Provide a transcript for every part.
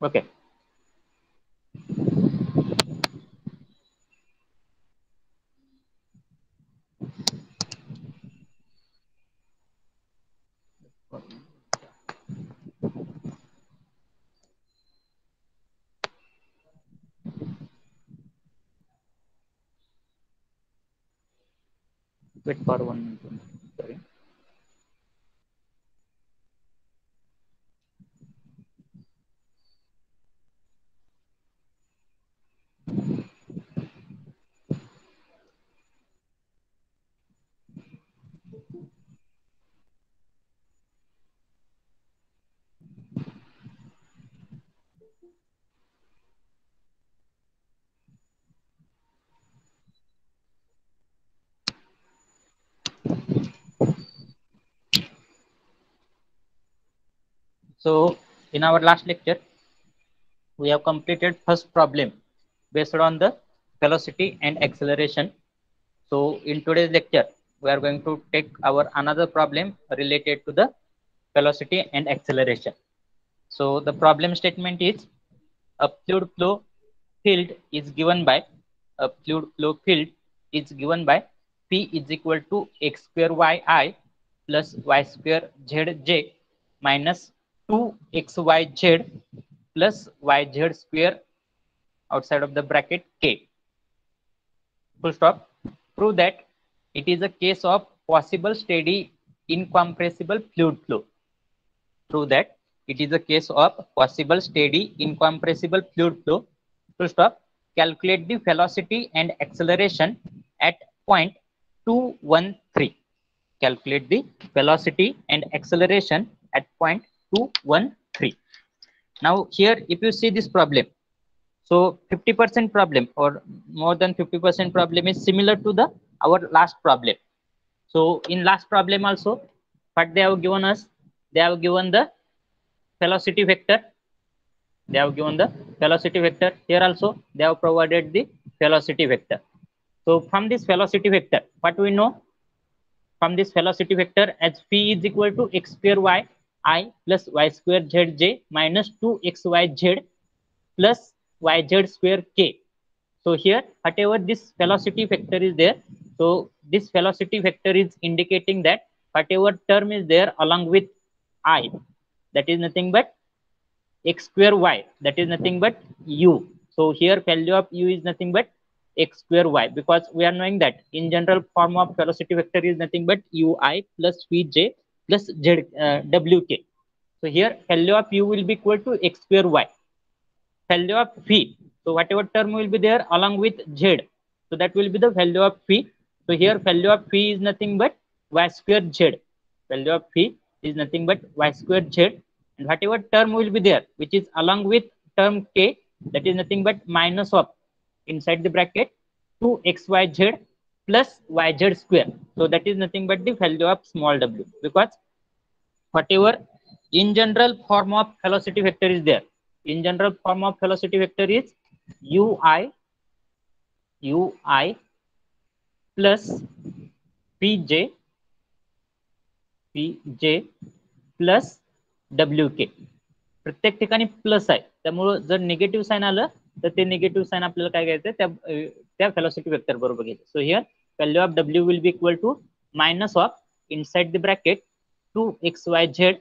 Okay. Wait for 1 minute. Sorry. So in our last lecture, we have completed first problem based on the velocity and acceleration. So in today's lecture, we are going to take our another problem related to the velocity and acceleration. So the problem statement is a fluid flow field is given by P is equal to x square yi plus y square zj minus 2xyz plus yz square outside of the bracket k. Full stop. Prove that it is a case of possible steady incompressible fluid flow. Prove that it is a case of possible steady incompressible fluid flow. Full stop. Calculate the velocity and acceleration at point 213. Calculate the velocity and acceleration at point 213. Now here, if you see this problem, so 50% problem or more than 50% problem is similar to the our last problem. So in last problem also, what they have given us, they have given the velocity vector. They have given the velocity vector. Here also they have provided the velocity vector. So from this velocity vector, what we know from this velocity vector as p is equal to x square y I plus y square zj minus 2xyz plus yz square k. So here, whatever this velocity vector is there, so this velocity vector is indicating that whatever term is there along with I, that is nothing but x square y, that is nothing but u. So here value of u is nothing but x square y, because we are knowing that in general form of velocity vector is nothing but ui plus vj plus z wk. So here value of u will be equal to x square y. Value of phi. So whatever term will be there along with z, so that will be the value of phi. So here value of phi is nothing but y square z. Value of phi is nothing but y square z, and whatever term will be there which is along with term k, that is nothing but minus of inside the bracket 2xyz plus yz square. So that is nothing but the value of small w, because whatever in general form of velocity vector is there, in general form of velocity vector is ui plus pj plus wk. प्रत्येक ठिकाणी plus आहे, त्यामुळे जर negative sign आलं तर ते negative sign आपल्याला काय घ्यायचं, त्या velocity vector बरोबर घ्यायचं. So here value of w will be equal to minus of inside the bracket 2xyz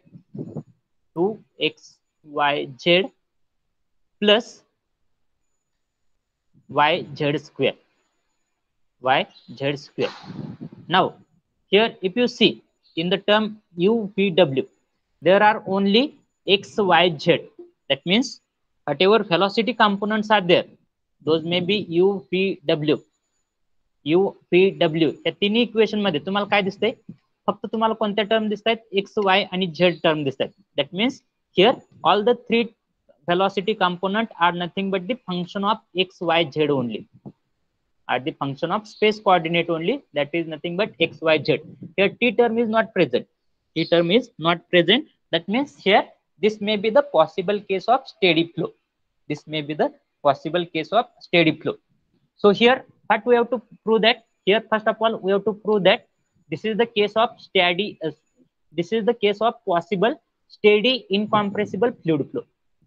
plus yz square. Now here if you see in the term uvw, there are only x y z. That means whatever velocity components are there, those may be upw. या तिन्ही equation मध्ये तुम्हाला काय दिसतंय, फक्त तुम्हाला कोणत्या term दिसत आहेत, एक्स वाय आणि झेड टर्म दिसत आहेत. That means here all the three velocity component are nothing but the function of x y z only, are the function of space coordinate only, that is nothing but x y z. Here t term is not present, that means here this may be the possible case of steady flow. So here But we have to prove that here. First of all, we have to prove that this is the case of steady. This is the case of possible steady incompressible fluid flow.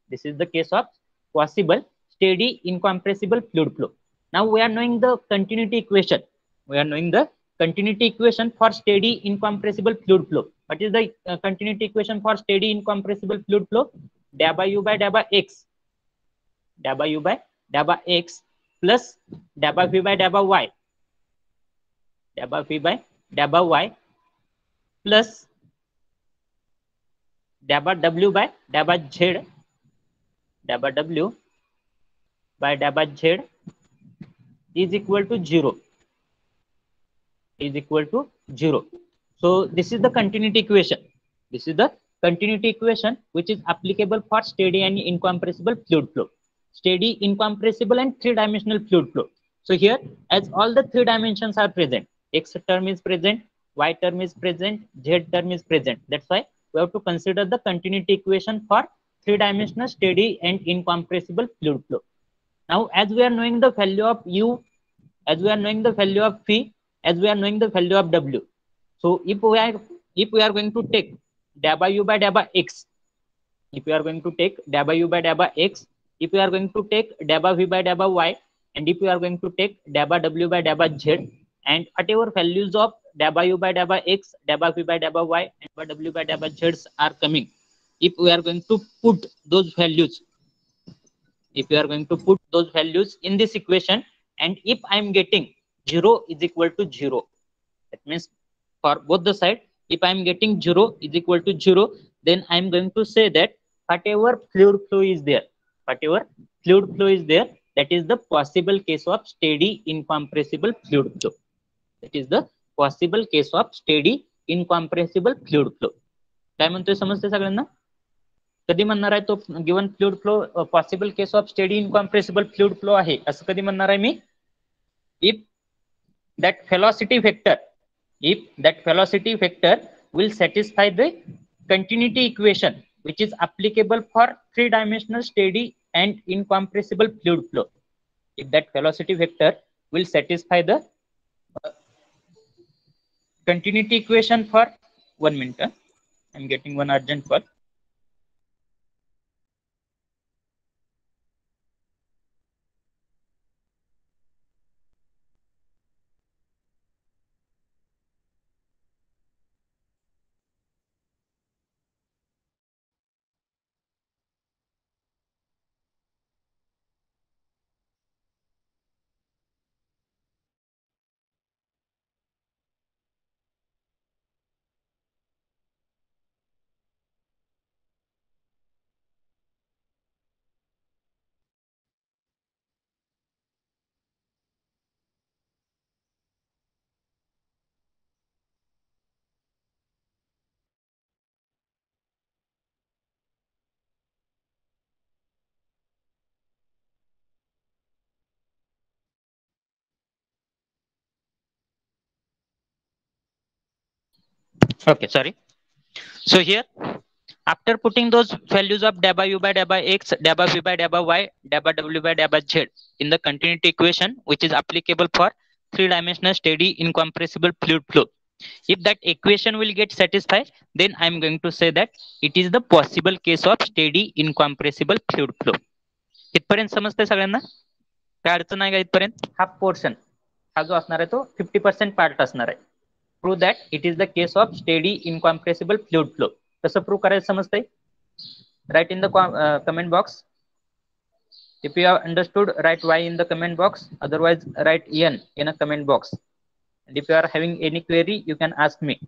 This is the case of possible steady incompressible fluid flow. Now we are knowing the continuity equation. We are knowing the continuity equation for steady incompressible fluid flow. What is the continuity equation for steady incompressible fluid flow? Del by u by del by x. Del by u by del by x plus del by v by del by y. Del by v by del by y plus del by w by del by z. Del by w by del by z is equal to 0. Is equal to 0. So this is the continuity equation. This is the continuity equation which is applicable for steady and incompressible fluid flow. Steady, incompressible and three-dimensional fluid flow. So here, as all the three dimensions are present, x term is present, y term is present, z term is present. That's why we have to consider the continuity equation for three-dimensional steady and incompressible fluid flow. Now, as we are knowing the value of u, as we are knowing the value of phi, as we are knowing the value of w. So if we are going to take del by u by del by x, if we are going to take del by u by del by x, if we are going to take del by v by del by y, and if we are going to take del by w by del by z, and whatever values of del by u by del by x, del by v by del by y, and del by w by del by z are coming, if we are going to put those values, if we are going to put those values in this equation, and if I am getting 0 is equal to 0, that means for both the side, if I am getting 0 is equal to 0, then I am going to say that whatever fluid flow is there, whatever fluid flow is there, that is the possible case of steady incompressible fluid flow. That is the possible case of steady incompressible fluid flow. काय म्हणतोय समजते सगळ्यांना? कधी म्हणणार आहे तो given fluid flow possible case of steady incompressible fluid flow आहे असं कधी म्हणणार आहे मी? If that velocity vector will satisfy the continuity equation which is applicable for three-dimensional steady and incompressible fluid flow. If that velocity vector will satisfy the continuity equation for 1 minute. I'm getting one urgent call. Okay, sorry. So here, after putting those values of del by u by del by x, del by v by del by y, del by w by del by z in the continuity equation, which is applicable for three-dimensional steady incompressible fluid flow, if that equation will get satisfied, then I am going to say that it is the possible case of steady incompressible fluid flow. इथपर्यंत समजतंय सगळ्यांना? काय अडचण आहे का इथपर्यंत? हा portion हा जो असणार आहे तो 50% पार्ट असणार आहे. Prove that it is the case of steady incompressible fluid flow. कसं प्रूव्ह करायचं समजतंय? Write in the comment box. If you have understood, write Y in the comment box. Otherwise, write N in a comment box. And if you are having any query, you can ask me.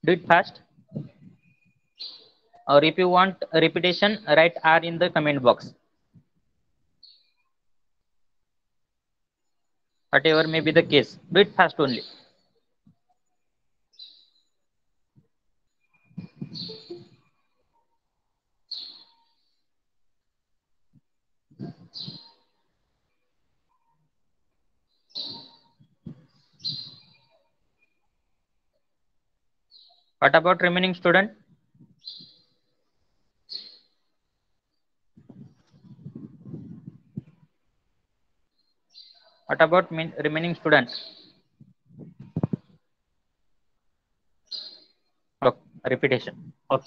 Do it fast. Or if you want a repetition, write R in the comment box. Whatever may be the case, do it fast only. What about remaining student? What about remaining student? Okay, repetition. Okay.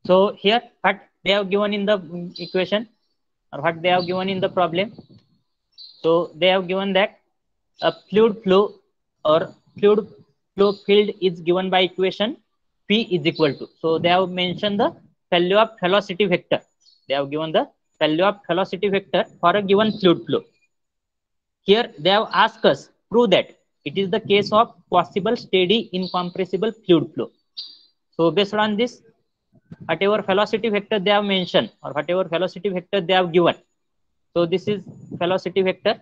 So here what they have given in the equation, or what they have given in the problem. So they have given that a fluid flow or fluid flow field is given by equation P is equal to. So they have mentioned the value of velocity vector. They have given the value of velocity vector for a given fluid flow. Here they have asked us prove that it is the case of possible steady incompressible fluid flow. So based on this, whatever velocity vector they have mentioned or whatever velocity vector they have given. So this is velocity vector.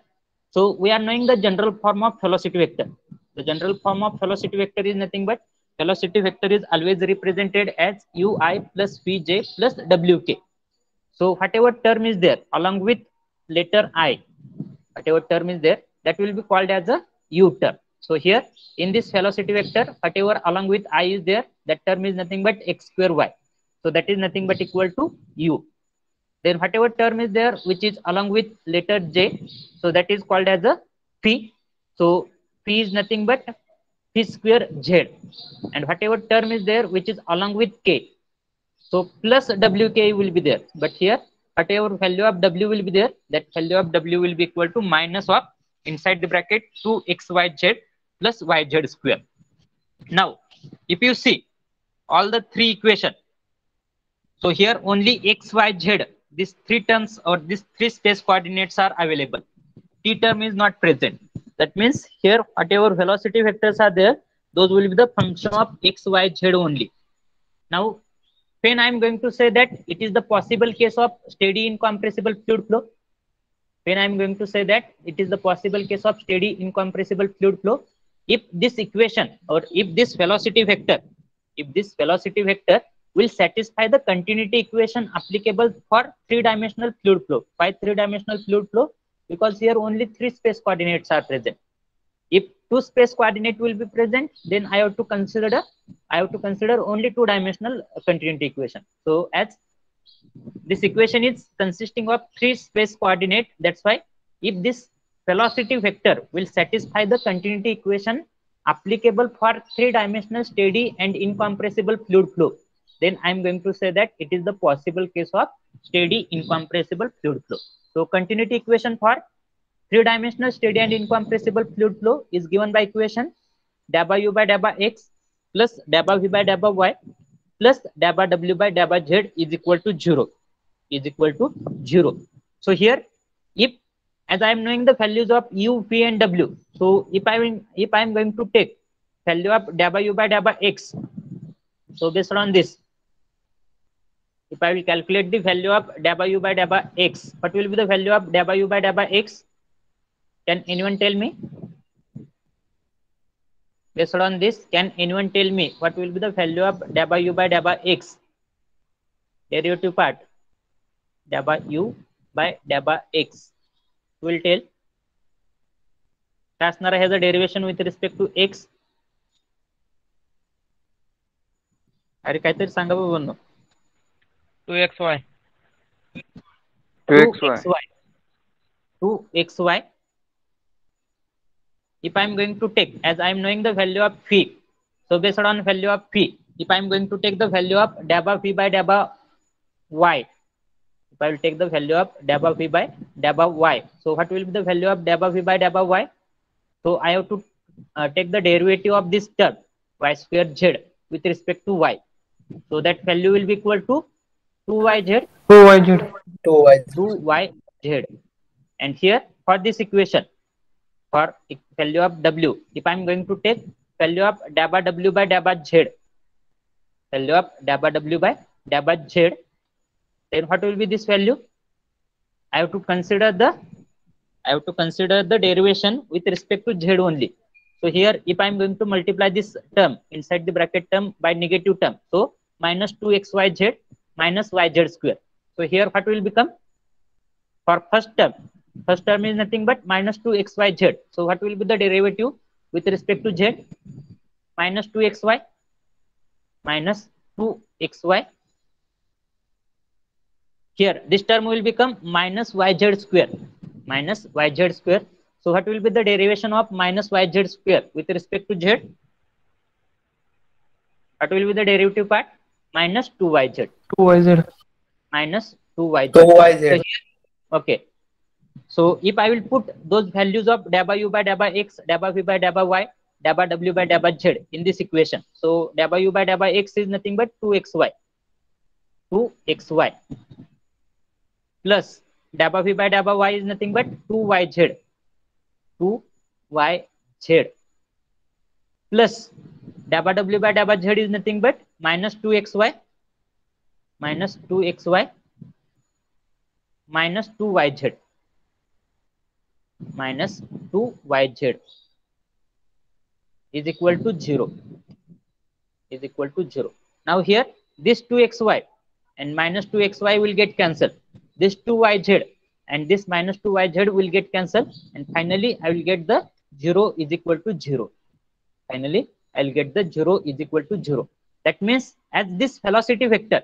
So we are knowing the general form of velocity vector. The general form of velocity vector is nothing but velocity vector is always represented as ui plus vj plus wk. So whatever term is there along with letter I, whatever term is there, that will be called as a u term. So here in this velocity vector, whatever along with I is there, that term is nothing but x square y. So that is nothing but equal to u. Then whatever term is there which is along with letter j, so that is called as a phi. So phi is nothing but phi square z. And whatever term is there which is along with k, so plus wk will be there. But here whatever value of w will be there, that value of w will be equal to minus of inside the bracket 2xyz plus yz square. Now if you see all the three equation, so here only x, y, z, these three terms or these three space coordinates are available. T term is not present. That means here whatever velocity vectors are there, those will be the function of x, y, z only. Now, when I am going to say that it is the possible case of steady incompressible fluid flow, when I am going to say that it is the possible case of steady incompressible fluid flow, if this equation or if this velocity vector will satisfy the continuity equation applicable for three-dimensional fluid flow. Why three-dimensional fluid flow? Because here only three space coordinates are present. If two space coordinate will be present, then I have to consider only two-dimensional continuity equation. So as this equation is consisting of three space coordinate, that's why if this velocity vector will satisfy the continuity equation applicable for three-dimensional steady and incompressible fluid flow, then I am going to say that it is the possible case of steady incompressible fluid flow. So continuity equation for three-dimensional steady and incompressible fluid flow is given by equation delta u by delta x plus delta v by delta y plus delta w by delta z is equal to 0. So here, if as I am knowing the values of u, v, and w, so if I am going to take value of delta u by delta x, so based on this, if I will calculate the value of delta u by delta x, what will be the value of delta u by delta x? Can anyone tell me? Based on this, can anyone tell me what will be the value of delta u by delta x? Derivative part, delta u by delta x. Will tell. Tasnara has a derivation with respect to x. अरे काहीतरी सांगा बाबा. 2xy. 2xy. If I am going to take, as I am knowing the value of phi, so based on value of phi, if I am going to take the value of delta phi by delta y, if I will take the value of delta phi by delta y, so what will be the value of delta phi by delta y? So I have to take the derivative of this term y square z with respect to y. So that value will be equal to 2yz. 2yz. And here for this equation, for value of w, if I am going to take value of delta w by delta z, value of delta w by delta z, then what will be this value? I have to consider the derivation with respect to z only. So here if I am going to multiply this term inside the bracket term by negative term, so minus 2xyz minus yz square. So here what will become? For first term is nothing but minus 2xyz. So what will be the derivative with respect to z? Minus 2xy minus 2xy. Here this term will become minus yz square. Minus yz square. So what will be the derivation of minus yz square with respect to z? What will be the derivative part? Minus 2yz. 2yz. Minus 2yz. 2yz. So here, okay. So if I will put those values of dabba u by dabba x, dabba v by dabba y, dabba w by dabba z in this equation. So dabba u by dabba x is nothing but 2xy. 2xy plus dabba v by dabba y is nothing but 2yz. 2yz plus dabba w by dabba z is nothing but minus 2xy minus 2xy minus 2yz minus 2yz is equal to 0. Is equal to 0. Now here this 2xy and minus 2xy will get cancelled. This 2yz and this minus 2yz will get cancelled, and finally I will get the 0 is equal to 0. Finally I will get the 0 is equal to 0. That means as this velocity vector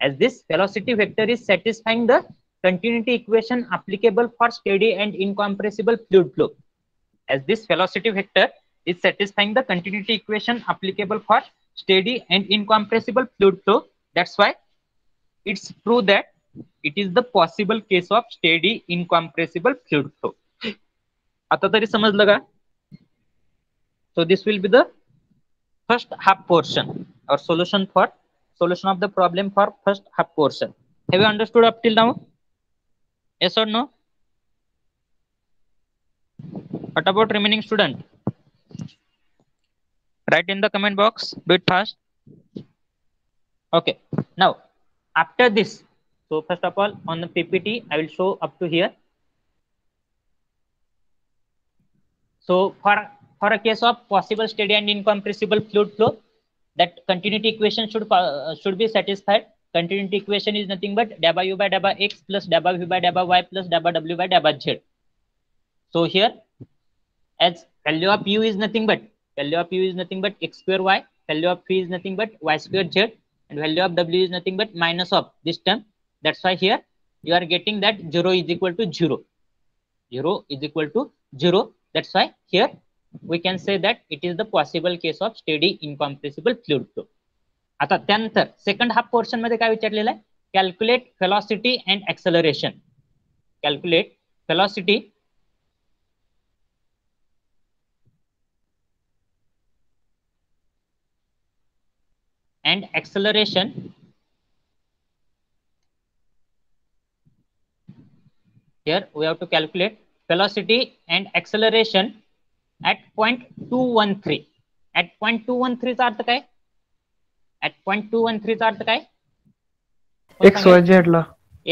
is satisfying the continuity equation applicable for steady and incompressible fluid flow. As this velocity vector is satisfying the continuity equation applicable for steady and incompressible fluid flow, that's why it's true that it is the possible case of steady incompressible fluid flow. आता तरी समजलं का? So this will be the first half portion or solution of the problem for first half portion. Have you understood up till now? Yes or no? What about remaining student? Write in the comment box, do it fast. Okay, now after this, so first of all on the PPT I will show up to here. So for a case of possible steady and incompressible fluid flow, that continuity equation should be satisfied. Continuity equation is nothing but dabba u by dabba x plus dabba v by dabba y plus dabba w by dabba z. So here, as value of u is nothing but x square y, value of v is nothing but y square z, and value of w is nothing but minus of this term. That's why here you are getting that 0 is equal to 0. 0 is equal to 0. That's why here we can say that it is the possible case of steady incompressible fluid flow. आता त्यानंतर second half portion मध्ये काय विचारलेलं आहे? Calculate velocity and acceleration. Calculate velocity and acceleration here we have to calculate velocity and acceleration at point 213. at point 213 चा अर्थ काय? at point 213 चा अर्थ काय? XYZ ला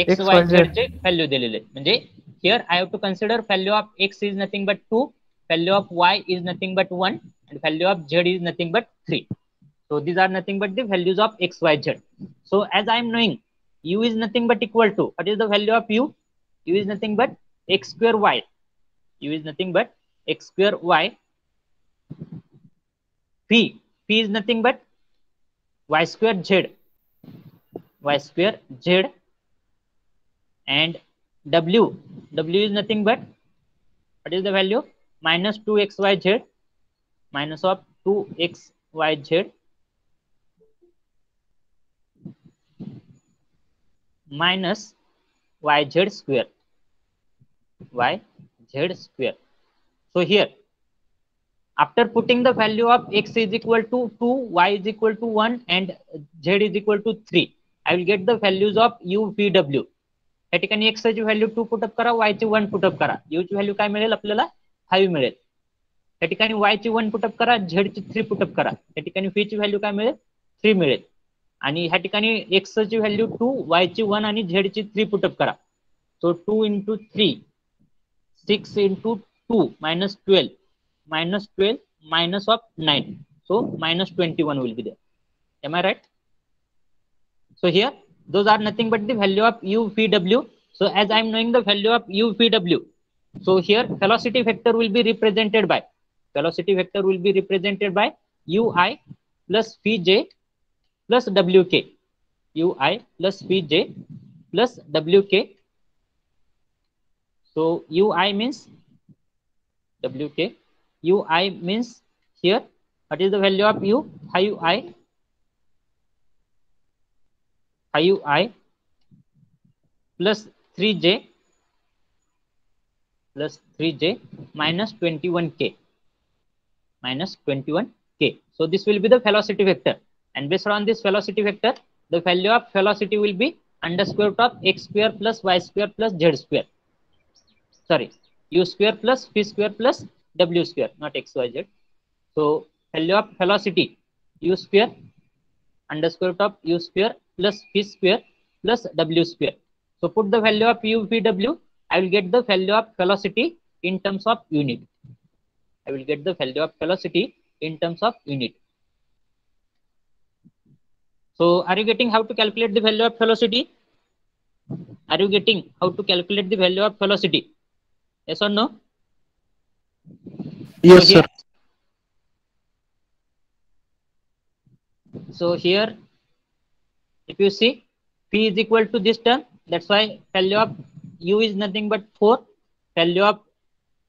XYZ चे व्हॅल्यू दिलेले. म्हणजे here I have to consider value of x is nothing but 2, value of y is nothing but 1, and value of z is nothing but 3. So these are nothing but the values of x, y, z. So as I am knowing u is nothing but equal to, what is the value of u? U is nothing but x square y. U is nothing but x square y. P is nothing but y square z. Y square z. And w is nothing but, what is the value? Minus 2xyz, minus of 2xyz minus yz square. Yz square. So here, after putting the value of x is equal to 2, y is equal to 1, and z is equal to 3, I will get the values of u, v, w. या ठिकाणी x ची value 2 put up करा, y ची 1 put up करा, u ची value काय मिळेल आपल्याला? 5 मिळेल. या ठिकाणी y ची 1 पुटअप करा, z ची 3 पुटअप करा, या ठिकाणी v ची व्हॅल्यू काय मिळेल? 3 मिळेल. आणि ह्या ठिकाणी x ची व्हॅल्यू 2, y ची 1 आणि z ची 3 पुटअप करा. सो 2 into 3, 6 into 2 minus 12 minus of 9, so minus 21 will be there. Am I right? So here those are nothing but the value of u, v, w. So as I am knowing the value of u, v, w, so here velocity vector will be represented by ui plus vj plus wk. Ui plus vj plus wk. So ui means wk. ui means here what is the value of u? 5i plus 3j minus 21k minus 21k. So this will be the velocity vector, and based on this velocity vector, the value of velocity will be under square root of x square plus y square plus z square. Sorry, u square plus v square plus w square, not x y z. So value of velocity u square under square root of u square plus v square plus w square. So put the value of u v w. I will get the value of velocity in terms of unit. I will get the value of velocity in terms of unit. So are you getting how to calculate the value of velocity? Are you getting how to calculate the value of velocity? Yes or no? Yes, sir. So here, if you see, p is equal to this term. That's why value of u is nothing but 4. Value of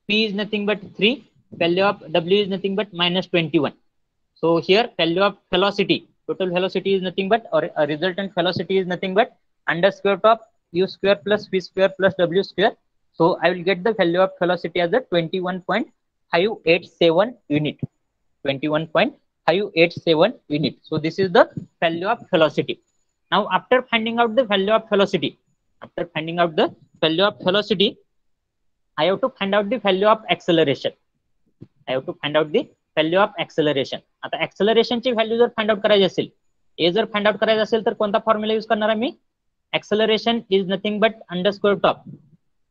p is nothing but 3. Value of w is nothing but minus 21. So here value of velocity, total velocity is nothing but, or a resultant velocity is nothing but under square root of u square plus v square plus w square. So I will get the value of velocity as a 21.587 unit. 21.587 unit. So this is the value of velocity. Now after finding out the value of velocity, I have to find out the value of acceleration. आता acceleration ची value जर find out करायची असेल, ए जर find out करायचं असेल तर कोणता फॉर्म्युला यूज करणार आहे मी? acceleration is nothing but under square root of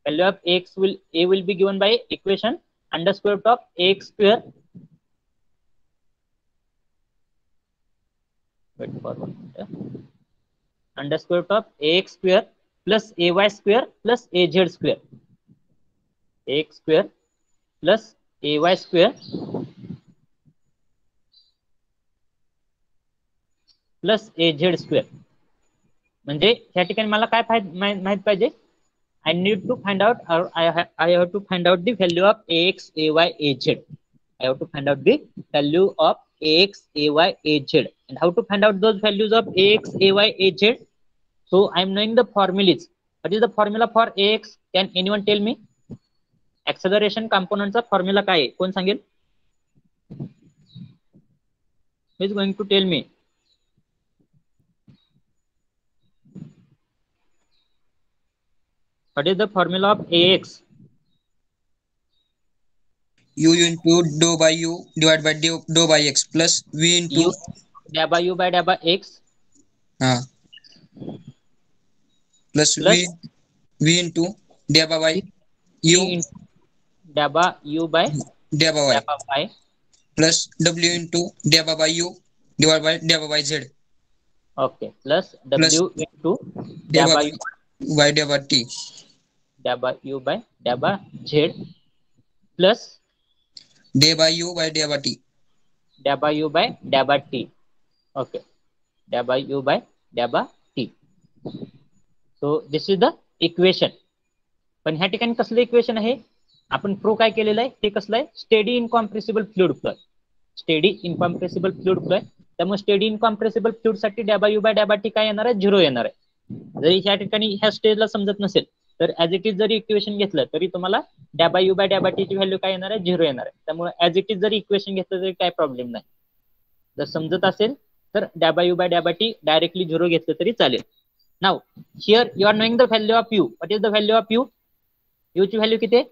value of a will be given by equation under square root of ax square, under square root of ax square plus ay square plus az square, ax square plus ay square plus az square. म्हणजे या ठिकाणी मला काय माहित पाहिजे? I need to find out, or I have to find out the value of ax, ay, az. I have to find out the value of ax, ay, az. And how to find out those values of ax, ay, az? So I am knowing the formulas. What is the formula for ax? Can anyone tell me? Acceleration component चा formula काय आहे? कोण सांगेल? Who is going to tell me? What is the formula of ax? u into dou by u divided by dou by x plus v into u dou by u by dou by x plus v into dou by u dou by u by dou by y plus w into dou by u divided by dou by z. Okay, plus w into dou by u by dou by t, dou by u by dou by z plus dou by u by dou by t, dou by u by dou by t. Okay, dou by u by dou by t. So this is the equation. पण ह्या ठिकाणी कसलं equation आहे? आपण prove काय केलेलं आहे? ते कसलं आहे? Steady incompressible fluid flow. Steady incompressible fluid flow आहे. त्यामुळे स्टेडी इनकॉम्प्रेसिबल फ्लुइड साठी dou by u by dou by t काय येणार आहे? 0 येणार आहे. जरी ह्या ठिकाणी ह्या स्टेजला समजत नसेल तर as it is zari equation घेतलं तरी तुम्हाला dou by u by dou by t ची व्हॅल्यू काय येणार आहे? 0 येणार आहे. त्यामुळे as it is zari equation घेतलं तरी काय प्रॉब्लेम नाही. जर समजत असेल तर dou by u by dou by t directly 0 घेतलं तरी चालेल. Now here you are knowing the value of u. What is the value of u? u ची व्हॅल्यू किती आहे?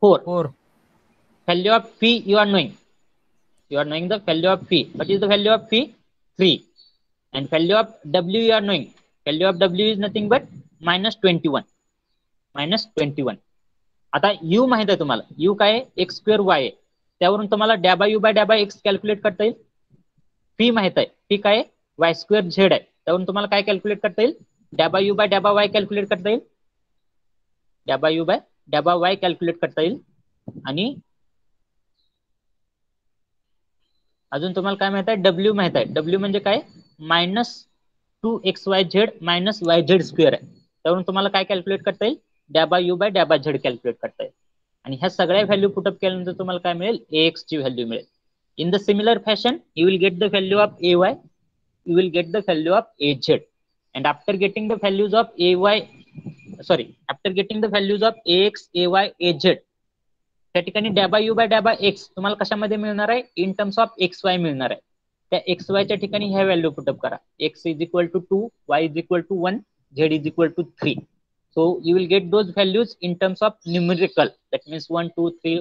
4. Value of phi you are knowing. You are knowing the value of phi. What is the value of phi? 3. And value of w you are knowing. Value of w is nothing but minus 21. Minus 21. आता u माहित आहे तुम्हाला. u काय आहे? x square y आहे. त्यावरून तुम्हाला dou by u by dou by x calculate करता येईल. phi माहित आहे. phi काय आहे? y square z आहे. त्यावरून तुम्हाला काय कॅल्क्युलेट करता येईल? dou by u by dou by y calculate करता येईल. dou by u by dou by y calculate करता येईल. आणि अजून तुम्हाला काय माहित आहे? w माहित आहे. w म्हणजे काय? Minus 2xyz minus yz square आहे. त्यावरून तुम्हाला काय कॅल्क्युलेट करता येईल? dou by u by dou by z calculate करता येईल. आणि ह्या सगळ्या व्हॅल्यू पुटअप केल्यानंतर तुम्हाला काय मिळेल, ax ची व्हॅल्यू मिळेल. इन the similar fashion you will get the value of ay, you will get the value of az, and after getting the values of after getting the values of ax, ay, az, त्या ठिकाणी डॅबा u by डॅबा x तुम्हाला कशामध्ये मिळणार आहे, in terms of x y मिळणार आहे. त्या एक्स वाय च्या ठिकाणी ह्या व्हॅल्यू पुटअप करा. X is equal to 2, y is equal to 1, z is equal to 3. So you will get those values in terms of numerical. That means 1, 2, 3,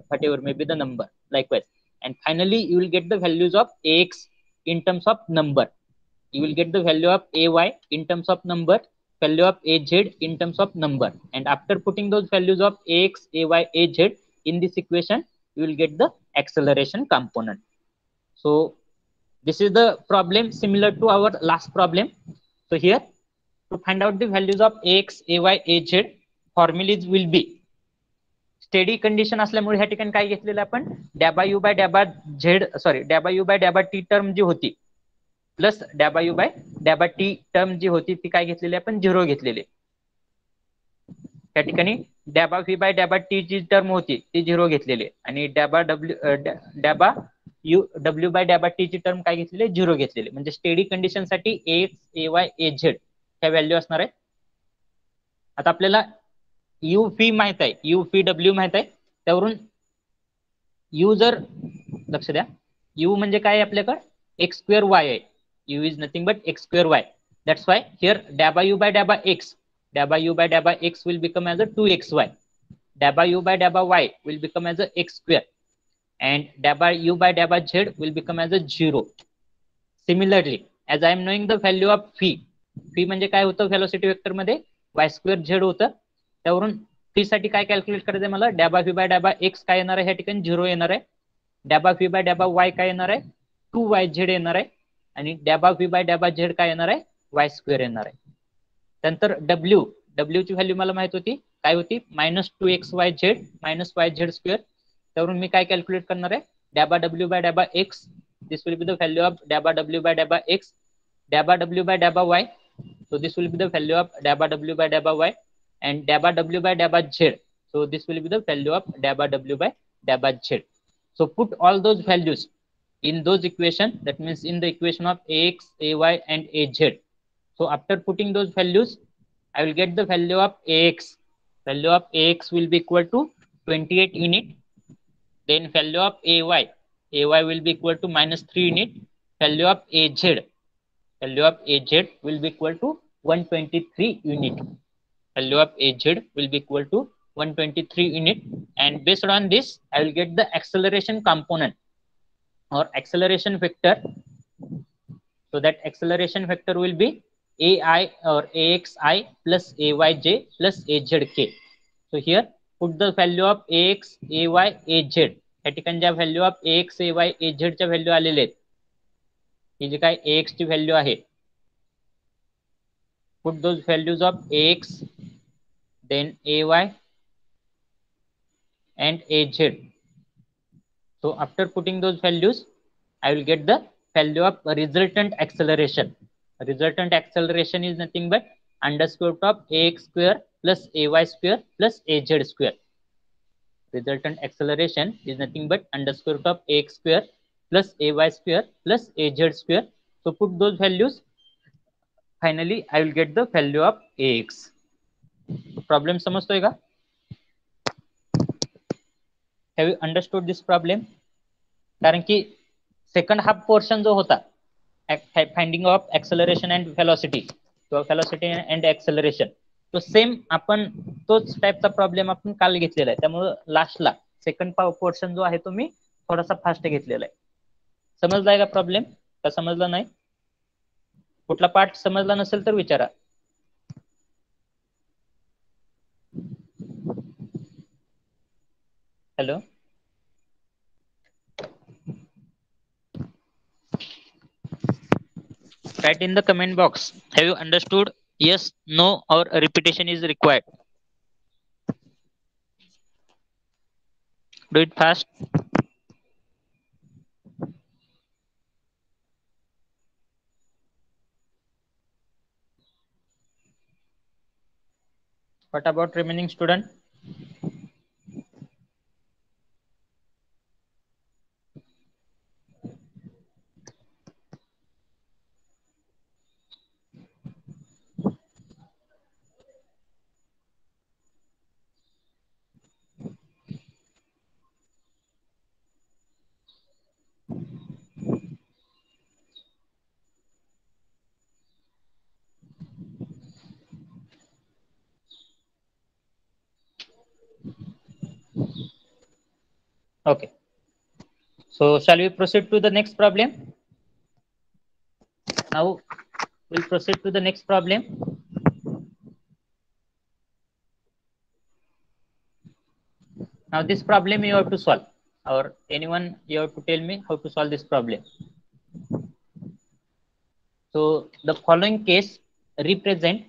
whatever may be the number. Likewise, and finally you will get the values of ax in terms of number. You will get the value of ay in terms of number, value of az in terms of number, and after putting those values of ax, ay, az in this equation, you will get the acceleration component. So this is the problem similar to our last problem. So here, to find out the values of ax, ay, az, formulas will be steady condition असल्यामुळे ह्या ठिकाणी काय घेतलेलं आपण, डॅबा u by डॅबा z, डॅबा u by डॅबा टी टर्म जी होती प्लस डॅबा यू बाय डॅबा टी टर्म जी होती ती काय घेतलेली आपण, 0 घेतलेली. त्या ठिकाणी डॅबा व्ही बाय डॅबा टी जी टर्म होती ती 0 घेतलेली आणि डॅबा डब्ल्यू बाय डॅबा टी ची टर्म काय घेतलेली, 0 घेतलेली. म्हणजे स्टेडी कंडिशन साठी x, A Y, A Z ह्या व्हॅल्यू असणार आहे. आता आपल्याला यू फी माहित आहे, यू फी डब्ल्यू माहित आहे, त्यावरून यू जर लक्ष द्या, यू म्हणजे काय आपल्याकडे एक्स स्क्वेअर वाय आहे. U is nothing but x square y. That's why here डॅबा यू बाय डॅबा एक्स, डॅबा यू बाय डॅबा x will become as a 2xy. डॅबा यू बाय डॅबा y will become as a x square, and daba u by daba z will become as a 0. Similarly, as I am knowing the value of phi, phi म्हणजे काय होतं velocity vector मध्ये y square z होतं, त्यावरून phi साठी काय calculate करायचं मला, डॅबा v by डॅबा x काय येणार आहे, ह्या ठिकाणी 0 येणार आहे. डॅबा v by डॅबा y काय येणार आहे, 2yz येणार आहे, आणि डॅबा v by डॅबा z काय येणार आहे, y square येणार आहे. त्यानंतर w ची व्हॅल्यू मला माहित होती, काय होती, -2xyz मायनस yz स्क्वेअर. त्यावरून मी काय कॅल्क्युलेट करणार आहे, डॅबा डब्ल्यू बाय डॅबा x, this will be the value of डॅबा डब्ल्यू बाय डॅबा एक्स, डॅबा डब्ल्यू बाय डॅबा y, so this will be the value of daba w by daba y, and daba w by daba z, so this will be the value of daba w by daba z. So put all those values in those equation, that means in the equation of ax, ay, and az. So after putting those values, I will get the value of ax. Value of ax will be equal to 28 unit. Then value of ay will be equal to -3 unit. Value of az will be equal to 123 unit. Value of az will be equal to 123 unit, and based on this I will get the acceleration component or acceleration vector. So that acceleration vector will be ai or axi plus ayj plus azk. So here put the value of ax, ay, az. या ठिकाणी ज्या value of ax, ay, az च्या value आलेले आहेत, ही जी काय ax ची value आहे, put those values of ax, then ay and az. So after putting those values, I will get the value of resultant acceleration. Resultant acceleration is nothing but under square root of ax square plus ay square plus az square. Resultant acceleration is nothing but under square root of ax square plus ay square plus az square. So put those values. Finally, I will get the value of ax. Problem समजतोय का? Have you understood this problem? कारण की second half portion जो होता finding of acceleration and velocity किंवा velocity and acceleration, तो same आपण तोच टाईपचा problem आपण काल घेतलेला आहे. त्यामुळे लास्टला सेकंड पोर्शन जो आहे तो मी थोडासा फास्ट घेतलेला आहे. समजलाय का प्रॉब्लेम का समजला नाही? कुठला पार्ट समजला नसेल तर विचारा. Hello, write in the comment box, have you understood? Yes, no, or repetition is required. Do it fast. What about remaining student? Okay. So shall we proceed to the next problem? Now we'll proceed to the next problem. Now this problem you have to solve, or anyone you have to tell me how to solve this problem. So the following case represent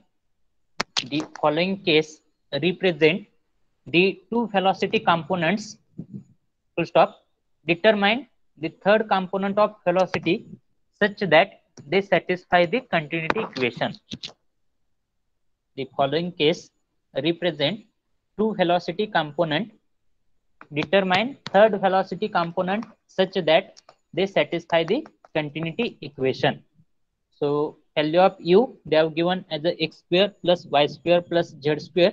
the two velocity components. Full stop. Determine the third component of velocity such that they satisfy the continuity equation. The following case represent two velocity component. Determine third velocity component such that they satisfy the continuity equation. So value of u they have given as a x square plus y square plus z square.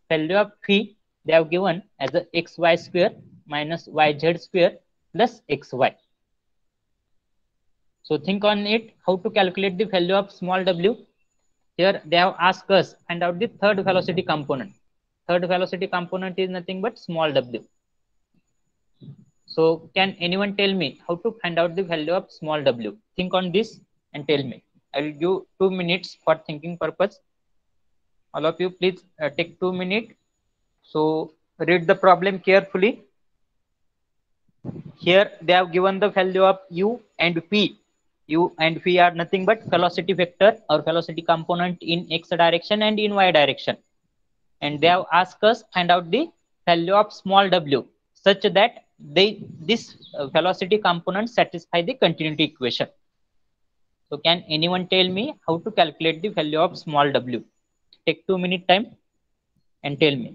Value of phi they have given as a xy square minus yz square plus xy. So think on it how to calculate the value of small w. Here they have asked us find out the third velocity component. Third velocity component is nothing but small w. So can anyone tell me how to find out the value of small w? Think on this and tell me. I will give 2 minutes for thinking purpose. All of you please take 2 minutes. So read the problem carefully. Here they have given the value of u and p. U and p are nothing but velocity vector or velocity component in x direction and in y direction. And they have asked us find out the value of small w such that this velocity component satisfy the continuity equation. So can anyone tell me how to calculate the value of small w? Take 2 minute time and tell me.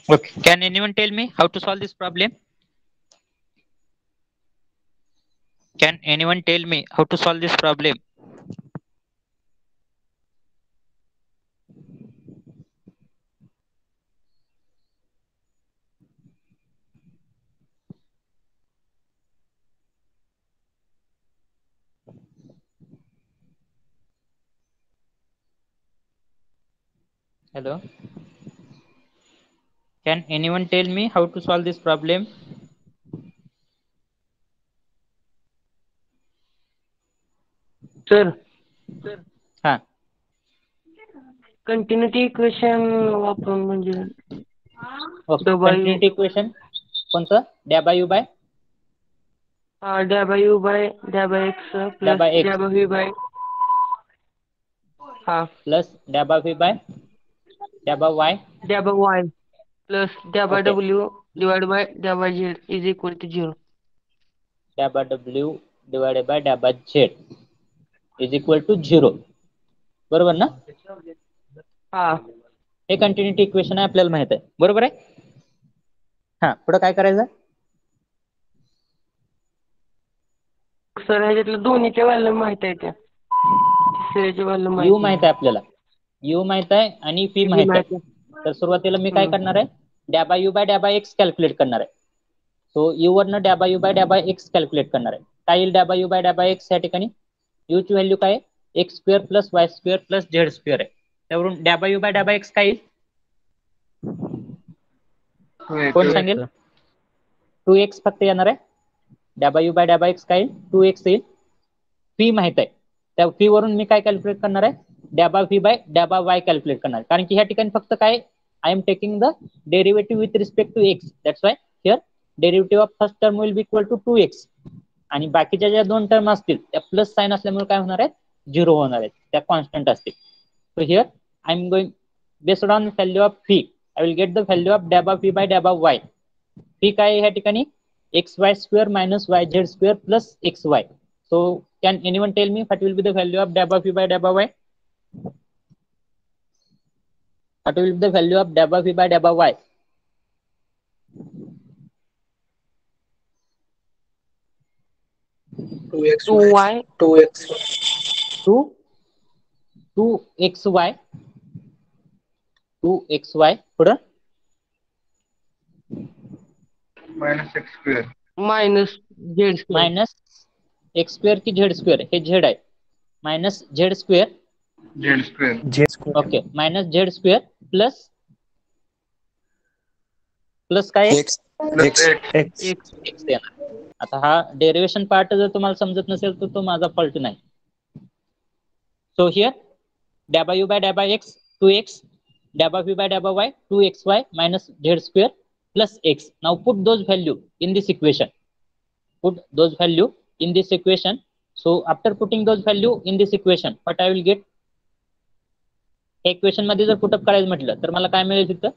Okay. Can anyone tell me how to solve this problem? Can anyone tell me how to solve this problem? Hello. Can anyone tell me how to solve this problem? Sir Ha. Continuity equation वापरून म्हणजे Okay. डबल यू Continuity equation. कोणतं? Dya by u by डॅ by u by डॅ by x dya plus by डॅ x by v by हा plus dya by v by dya by y. डॅ बाय वाय प्लस डॅ बाय Okay. डब्ल्यू divide by डॅ by z is equal to 0. डॅबा डब्ल्यू divided by डॅबा z is equal to 0. बरोबर ना? हा हे कंटिन्युटी इक्वेशन आहे, आपल्याला माहित आहे. बरोबर आहे. हा, पुढे काय करायचं? सर ह्याच्यातलं दोन्हीच्या व्हॅल्यू माहित आहे त्या तिसऱ्याच्या व्हॅल्यू यू माहित माहित आहे आपल्याला, यू माहित आहे आणि पी नाही माहित आहे. तर सुरुवातीला मी काय करणार आहे, डॅबा यू बाय डॅबा एक्स कॅल्क्युलेट करणार आहे. सो यू वरनं डॅबा यू बाय डॅबा एक्स कॅल्क्युलेट करणार आहे. काय येईल डॅबा यू बाय डॅबा एक्स या ठिकाणी? यू ची व्हॅल्यू काय आहे? X square plus y square plus Z square आहे. त्यावरून डॅबा यू बाय डॅबा एक्स काय येईल? कोण सांगेल? 2x फक्त येणार आहे. डॅबा यू बाय डॅबा एक्स काय येईल? 2x येईल. फी माहित आहे, त्या फी वरून मी काय कॅल्क्युलेट करणार आहे? डॅबा फी बाय डॅबा वाय कॅल्क्युलेट करणार आहे. कारण की ह्या ठिकाणी फक्त काय, I am taking the derivative with respect to x. That's why here derivative of first term will be equal to 2x. आणि बाकीच्या ज्या दोन टर्म असतील त्या प्लस साइन असल्यामुळे काय होणार आहे? 0 होणार आहेत. त्या कॉन्स्टंट असतील. So here I am going based on value of phi I will get the value of डॅबा फी बाय डॅबा वाय. फी काय आहे ह्या ठिकाणी? X y square minus y z square plus x y. So can anyone tell me what will be the value of daba phi by daba y? What will be the value of daba phi by daba y? 2y 2xy 2xy पुढं minus x square minus z square minus x square की Z square? हे Z आहे. Minus z square Z square okay minus z square plus plus काय आहे? X plus X x x x येणार. आता हा derivation part जर तुम्हाला समजत नसेल तर तो माझा फॉल्ट नाही. सो हिअर डॅबा यू बाय डॅबा x 2x, daba v by daba y 2xy minus z square plus x. Now put those value in this equation. Put those value in this equation. So after putting those value in this equation, what I will get? Equation मध्ये जर put up करायचं म्हटलं तर मला काय मिळेल तिथं?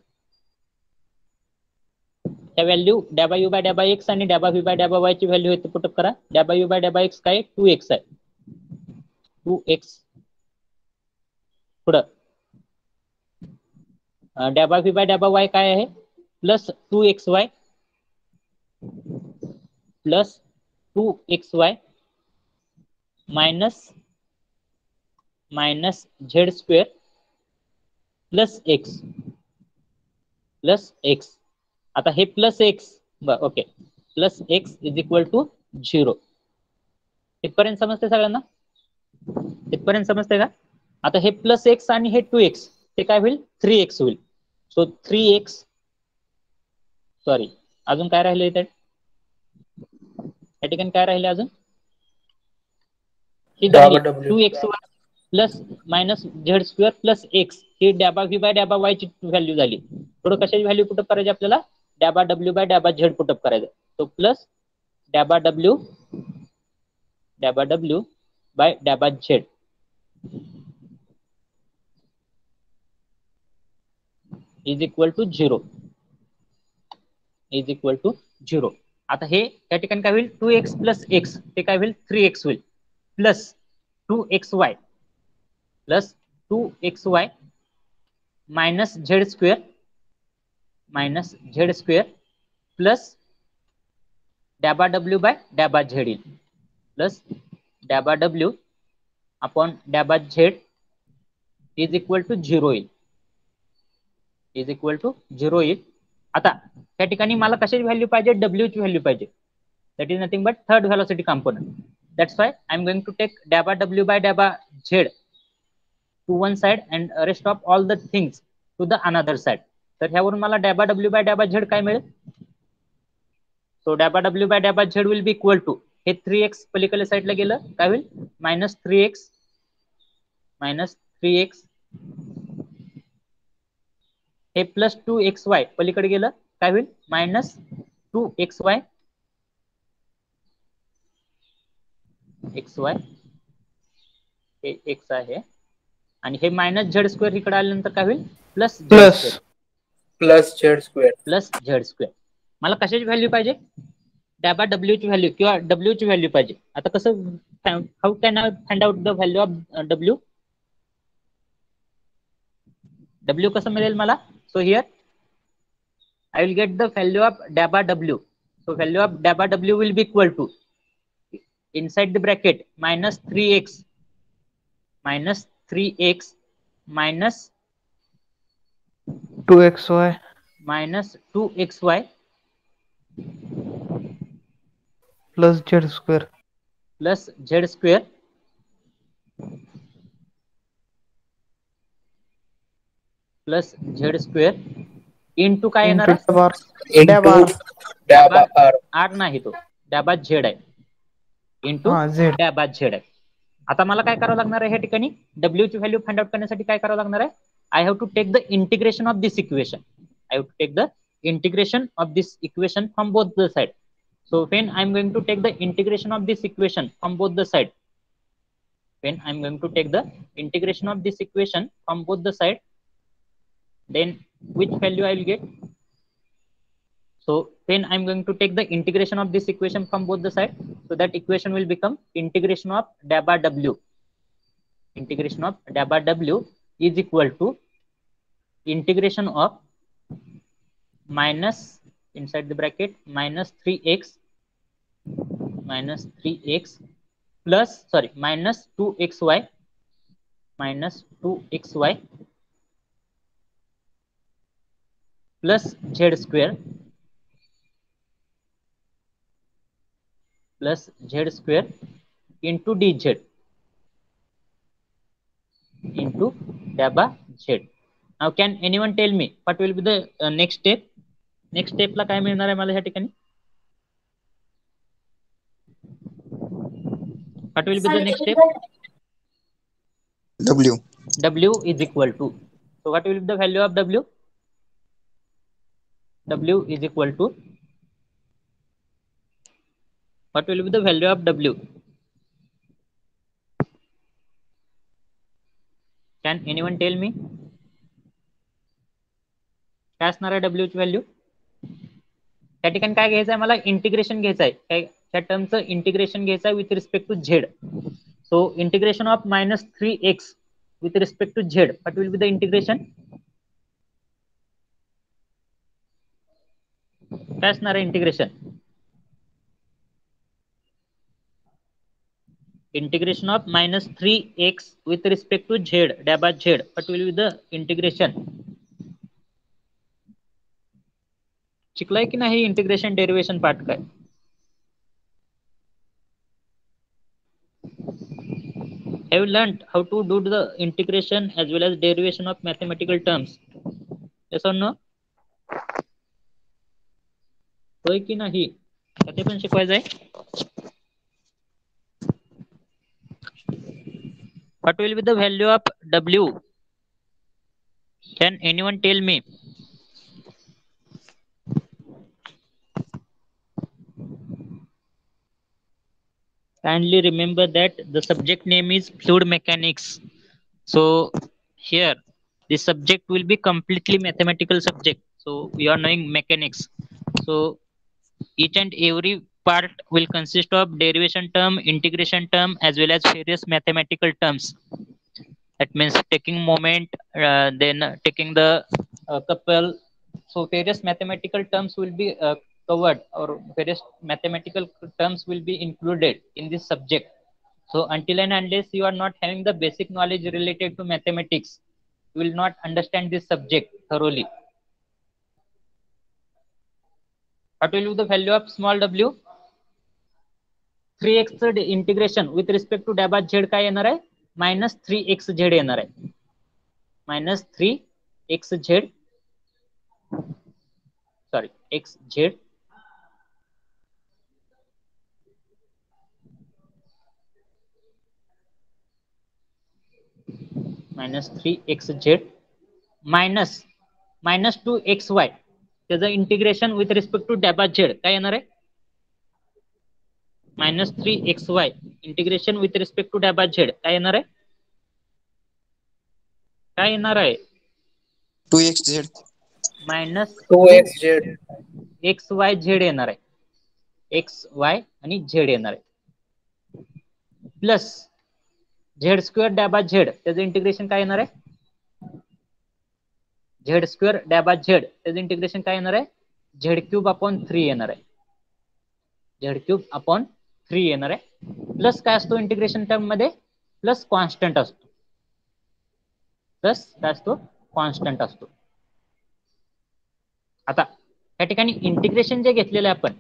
त्या व्हॅल्यू डॅबा यू बाय डॅबा एक्स आणि डॅबा व्ही बाय डॅबा वाय ची व्हॅल्यू इथे पुटअप करा. डॅबा यू बाय डॅबा एक्स काय 2x आहे. 2x पुढं डॅबा व्ही बाय डॅबा वाय काय आहे? Plus 2xy plus 2xy minus minus z square plus x. आता हे plus x okay plus x is equal to 0. इथपर्यंत समजते सगळ्यांना? इथपर्यंत समजते का? आता हे प्लस एक्स आणि हे 2x ते काय होईल? 3x होईल. सो 3x सॉरी अजून काय राहिले इथे? या ठिकाणी काय राहिले अजून? ही झाली 2xy plus minus z square plus x. ही डॅबा व्ही बाय डॅबा वाय ची व्हॅल्यू झाली. पुढे कशाची व्हॅल्यू पुटअप करायची आपल्याला? डॅबा डब्ल्यू बाय डॅबा झेड पुटअप करायचं. तो प्लस डॅबा डब्ल्यू बाय डॅबा z is equal to 0. Is equal to 0. आता हे या ठिकाणी काय होईल? 2x प्लस एक्स ते काय होईल? 3x होईल plus 2xy plus 2xy minus z square plus डॅबा डब्ल्यू बाय डॅबा झेड येईल प्लस डॅबा डब्ल्यू अपॉन डॅबा झेड इज इक्वल टू 0 येईल. इज इक्वल टू 0 येईल. आता त्या ठिकाणी मला कशाची व्हॅल्यू पाहिजे? डब्ल्यू ची व्हॅल्यू पाहिजे. That is nothing but third velocity component. That's why I am going to take डॅबा डब्ल्यू बाय डॅबा z to one side and rest of all the things to the another side. तर ह्यावरून मला डॅबा डब्ल्यू बाय डॅबा झेड काय मिळेल? सो डॅबा डब्ल्यू बाय डॅबा z will be equal to हे 3x पलीकडल्या साईडला गेलं काय होईल? मायनस 3x हे प्लस 2xy पलीकडे गेलं काय होईल? मायनस 2xy हे x आहे आणि हे मायनस झेड स्क्वेअर इकडे आल्यानंतर काय होईल? Plus Z square. मला कशाची व्हॅल्यू पाहिजे? डॅबा डब्ल्यू ची व्हॅल्यू किंवा डब्ल्यू ची व्हॅल्यू पाहिजे. आता कसं, how can I find out the value of W? W कसं मिळेल मला? So here I will get the value of dabba w. So value of dabba w will be equal to, inside the bracket, minus 3x minus 2xy minus 2xy plus z square plus z square plus z square into काय येणार into आहे? dabba r. डॅबा are नाही, तो डॅबा z आहे, into हा z. डॅबा z आहे. आता मला काय करावं लागणार आहे, ह्या ठिकाणी डब्ल्यू ची व्हॅल्यू फाइंड आउट करण्यासाठी काय करावं लागणार आहे? I have to take the integration of this equation. I have to take the integration of this equation from both the side. So when I'm going to take the integration of this equation from both the side, then which value I will get? So when I'm going to take the integration of this equation from both the side, so that equation will become integration of dabba w. Integration of dabba w is equal to integration of minus, inside the bracket, minus 3x plus, sorry, minus 2xy plus z square into dz into dabba z. Now can anyone tell me what will be the next step? Next step ला काय मिळणार आहे मला ह्या ठिकाणी? What will be the next step? W. W is equal to, so what will be the value of W? W is equal to, what will be the value of W? Can anyone tell me? काय असणार आहे W ची value? त्या ठिकाणी काय घ्यायचं आहे मला? इंटिग्रेशन घ्यायचं आहे. काय त्या टर्मचं इंटिग्रेशन घ्यायचं आहे with respect to z. So integration of minus 3x with respect to z, what will be the integration? काय असणार आहे integration? Integration of minus 3x with respect to z, dabba z, what will be the integration? शिकलाय की नाही integration derivation part काय? Have you learned how to do the integration as well as derivation of mathematical terms? Yes or no? होय की नाही? ते पण शिकवायचं आहे. What will be the value of W? Can anyone tell me? Kindly remember that the subject name is fluid mechanics. So here the subject will be completely mathematical subject. So we are knowing mechanics. So each and every part will consist of derivation term, integration term, as well as various mathematical terms. That means taking moment, then taking the couple. So various mathematical terms will be covered, or various mathematical terms will be included in this subject. So until and unless you are not having the basic knowledge related to mathematics, you will not understand this subject thoroughly. What will be the value of small w? 3x integration with respect to dabba z काय येणार आहे? minus 3xz येणार आहे. minus 3xz, sorry, xz minus 3xz minus minus 2xy, त्याचं integration with respect to dabba z काय येणार आहे? minus 3xy integration with respect to dabba z काय येणार आहे? काय येणार आहे? 2xz. मायनस 2xz xyz येणार आहे. एक्स वाय आणि झेड येणार आहे प्लस झेड स्क्वेअर डॅबा झेड त्याचं इंटिग्रेशन काय येणार आहे झेड स्क्वेअर डॅबा झेड त्याचं इंटिग्रेशन काय येणार आहे झेड क्यूब अपॉन 3 येणार आहे झेड क्यूब अपॉन 3 येणार आहे प्लस काय असतो इंटिग्रेशन टर्म मध्ये प्लस कॉन्स्टंट असतो प्लस काय असतो कॉन्स्टंट असतो आता या ठिकाणी इंटिग्रेशन जे घेतलेलं आहे आपण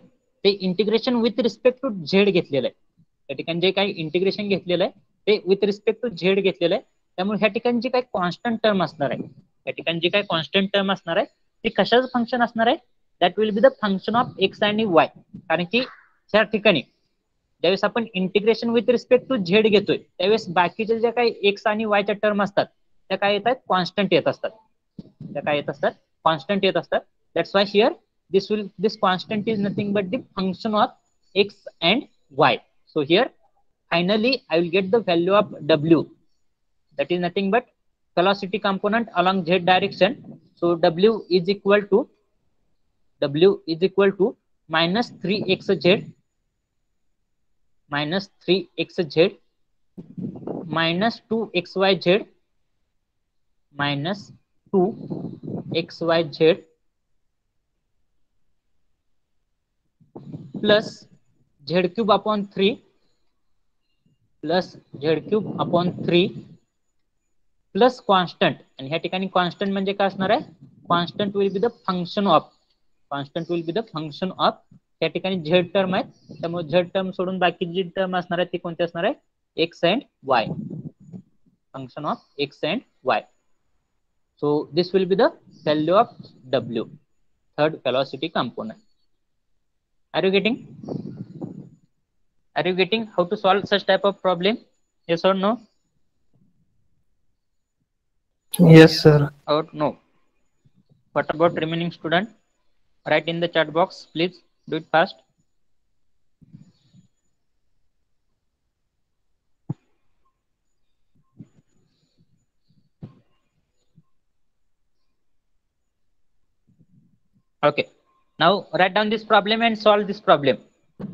ते integration with respect to z घेतलेलं आहे या ठिकाणी जे काही इंटिग्रेशन घेतलेलं आहे ते विथ रिस्पेक्ट टू झेड घेतलेलं आहे त्यामुळे ह्या ठिकाणी जे काही कॉन्स्टंट टर्म असणार आहे या ठिकाणी जे काही कॉन्स्टंट टर्म असणार आहे ते कशाचं फंक्शन असणार आहे that will be the function of x आणि वाय कारण की त्या ठिकाणी ज्यावेळेस आपण integration with respect to z घेतोय त्यावेळेस बाकीचे जे काही एक्स आणि वायच्या टर्म असतात त्या काय येतात कॉन्स्टंट येत असतात त्या काय येत असतात कॉन्स्टंट येत असतात that's why here this constant is nothing but the function of x and y so here finally I will get the value of w that is nothing but velocity component along z direction so w is equal to minus 3xz minus 3xz minus 2xyz minus 2xyz plus Z cube upon 3 plus Z cube upon 3 plus constant आणि ह्या ठिकाणी constant म्हणजे काय असणार आहे constant will be the function of constant will be the function of त्या ठिकाणी Z term आहेत त्यामुळे झेड टर्म सोडून बाकी जी टर्म असणार आहे ती कोणती असणार आहे x and Y function of x and Y so this will be the value of W third velocity component are you getting how to solve such type of problem yes or no Yes, sir. or no what about remaining student write in the chat box please do it fast okay now write down this problem and solve this problem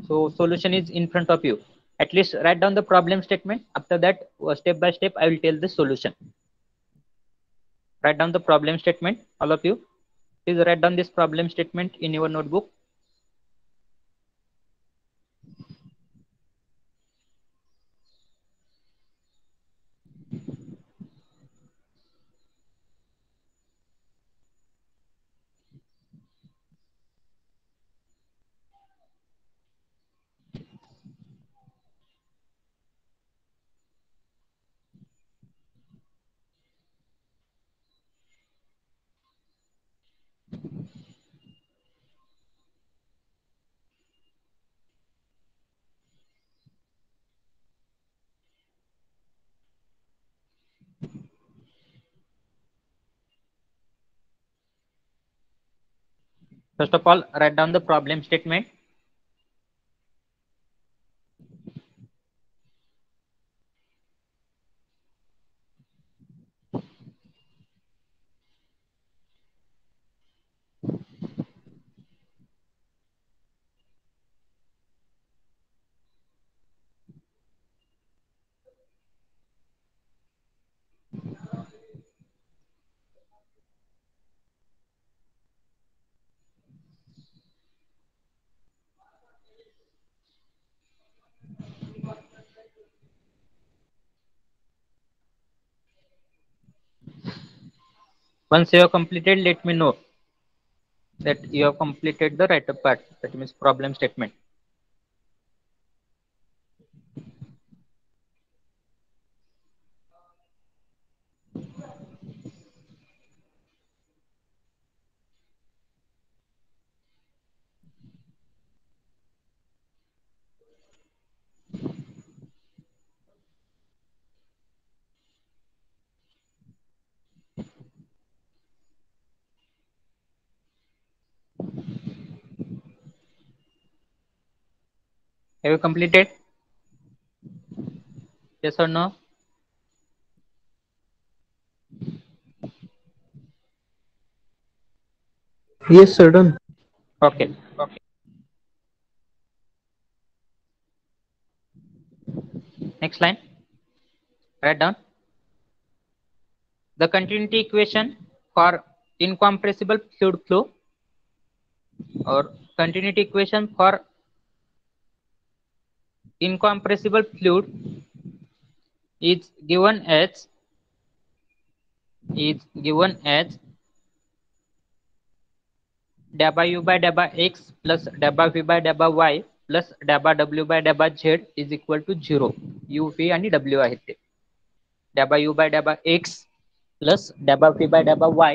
so solution is in front of you at least write down the problem statement after that step by step I will tell the solution write down the problem statement all of you please write down this problem statement in your notebook first of all write down the problem statement once you have completed let me know that you have completed the write up part that means problem statement have you completed yes or no Yes, sir. Done. okay Next line. Write down the continuity equation for incompressible fluid flow, or continuity equation for incompressible fluid is given as delta u by delta x plus delta v by delta y plus delta w by delta z is equal to 0. u, v आणि w आहेत ते. delta u by delta x plus delta v by delta y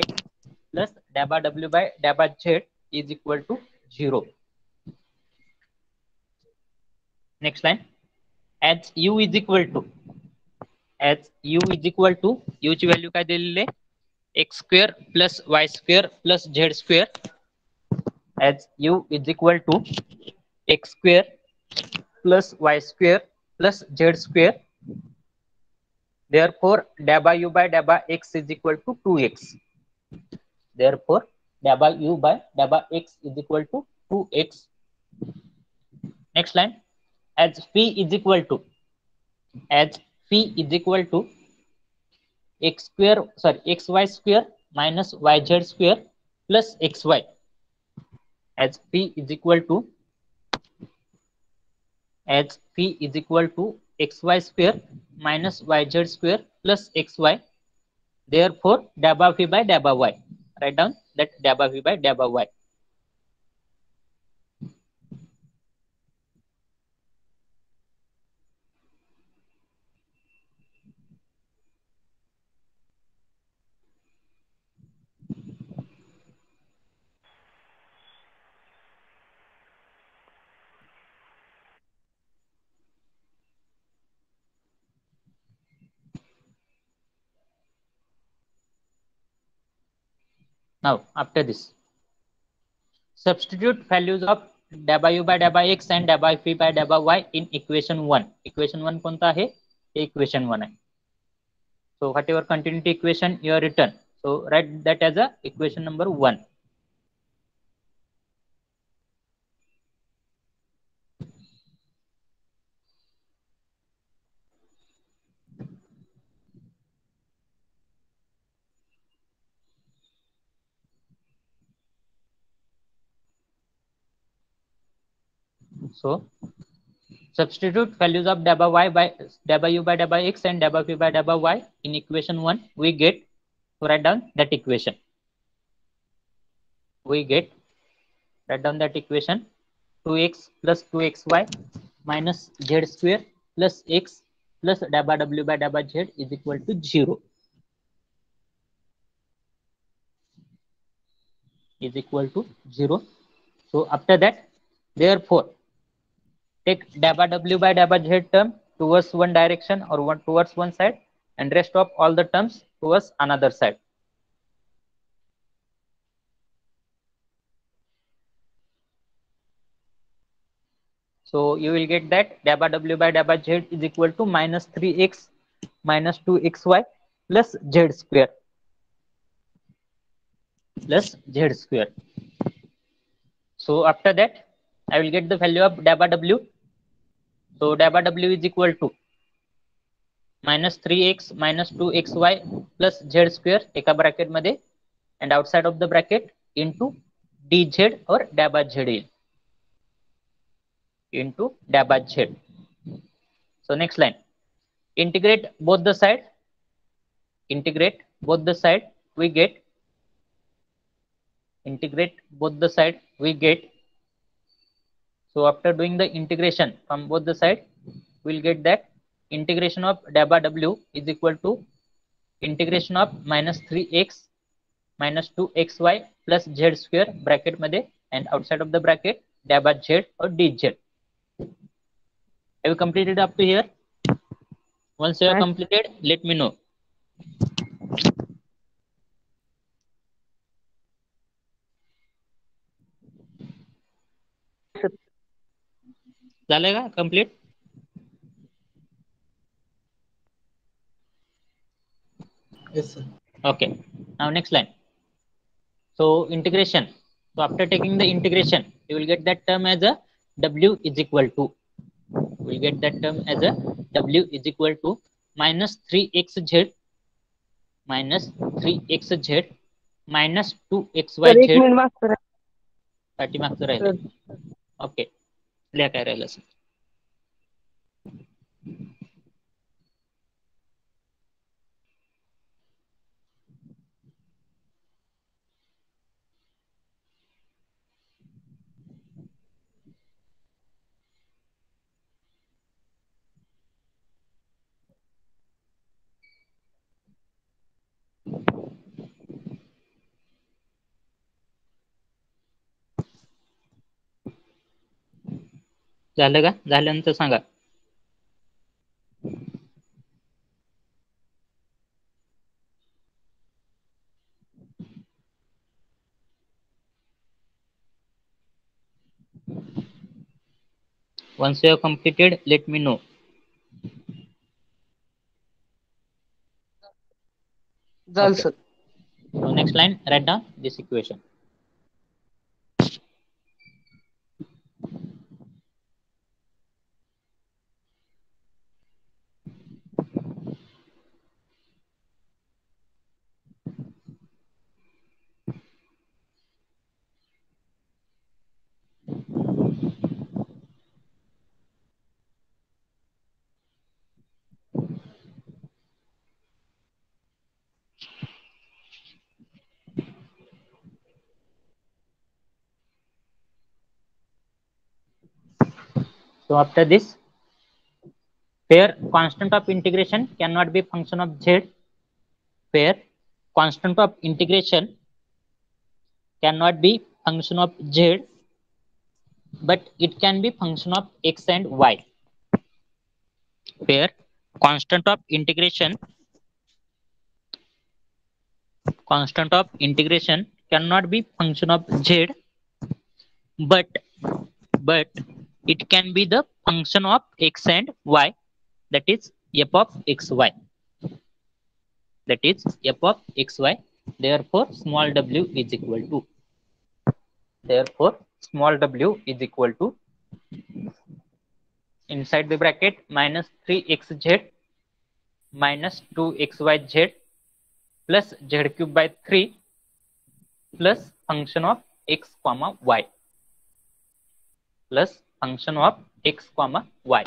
plus delta w by delta z is equal to 0. Next line. As u is equal to u ची value काय दिलेली आहे, x square plus y square plus z square. As u is equal to x square plus y square plus z square, therefore delta u by delta x is equal to 2x. Therefore delta u by delta x is equal to 2x. Next line. As phi is equal to xy square minus yz square plus xy. As phi is equal to xy square minus yz square plus xy, therefore delta v by delta y. Write down that delta v by delta y. Now after this, substitute values of delta u by delta x and delta v by delta y in equation 1. Equation 1 कोणता आहे? Equation 1 आहे. So whatever continuity equation you are written, so write that as a equation number 1. So substitute values of delta u by delta x and delta v by delta y in equation 1. We get, write down that equation. Write down that equation. 2x plus 2xy minus z square plus x plus delta w by delta z is equal to 0. So after that, therefore take delta w by delta z term towards one direction or towards one side, and rest of all the terms towards another side. So you will get that delta w by delta z is equal to minus 3x minus 2xy plus z square. So after that, I will get the value of delta w. So delta w is equal to minus 3x minus 2xy plus z square एका bracket मध्ये, and outside of the bracket into dz or delta z into delta z. So next line. Integrate both the side. We get. So after doing the integration from both the side, we'll get that integration of delta w is equal to integration of minus 3x minus 2xy plus z square bracket मध्ये, and outside of the bracket delta z or dz. Have you completed up to here? Once you have completed, let me know. झालंय का complete? Yes, sir. Okay. Now next line. So integration. So after taking the integration, you will get that term as a w is equal to We'll get that term as a W is equal to minus 3xz minus 3xz minus 2xyz. Sir 1 minute मागचं पाठीमागचं राहिलं. Okay, लिहा काय राहिलं sir. झालं का? झाल्यानंतर सांगा. Once you have completed, let me know. झालं Okay. Sir. So next line, write down this equation. So after this, where constant of integration cannot be function of z, where constant of integration cannot be function of z, but it can be function of x and y. Where constant of integration cannot be function of z, but it can be the function of x and y, that is f of xy. That is f of xy. Therefore, small w is equal to. Therefore, small w is equal to, inside the bracket, minus 3xz minus 2xyz plus z cube by 3 plus function of x comma y plus function of x comma y.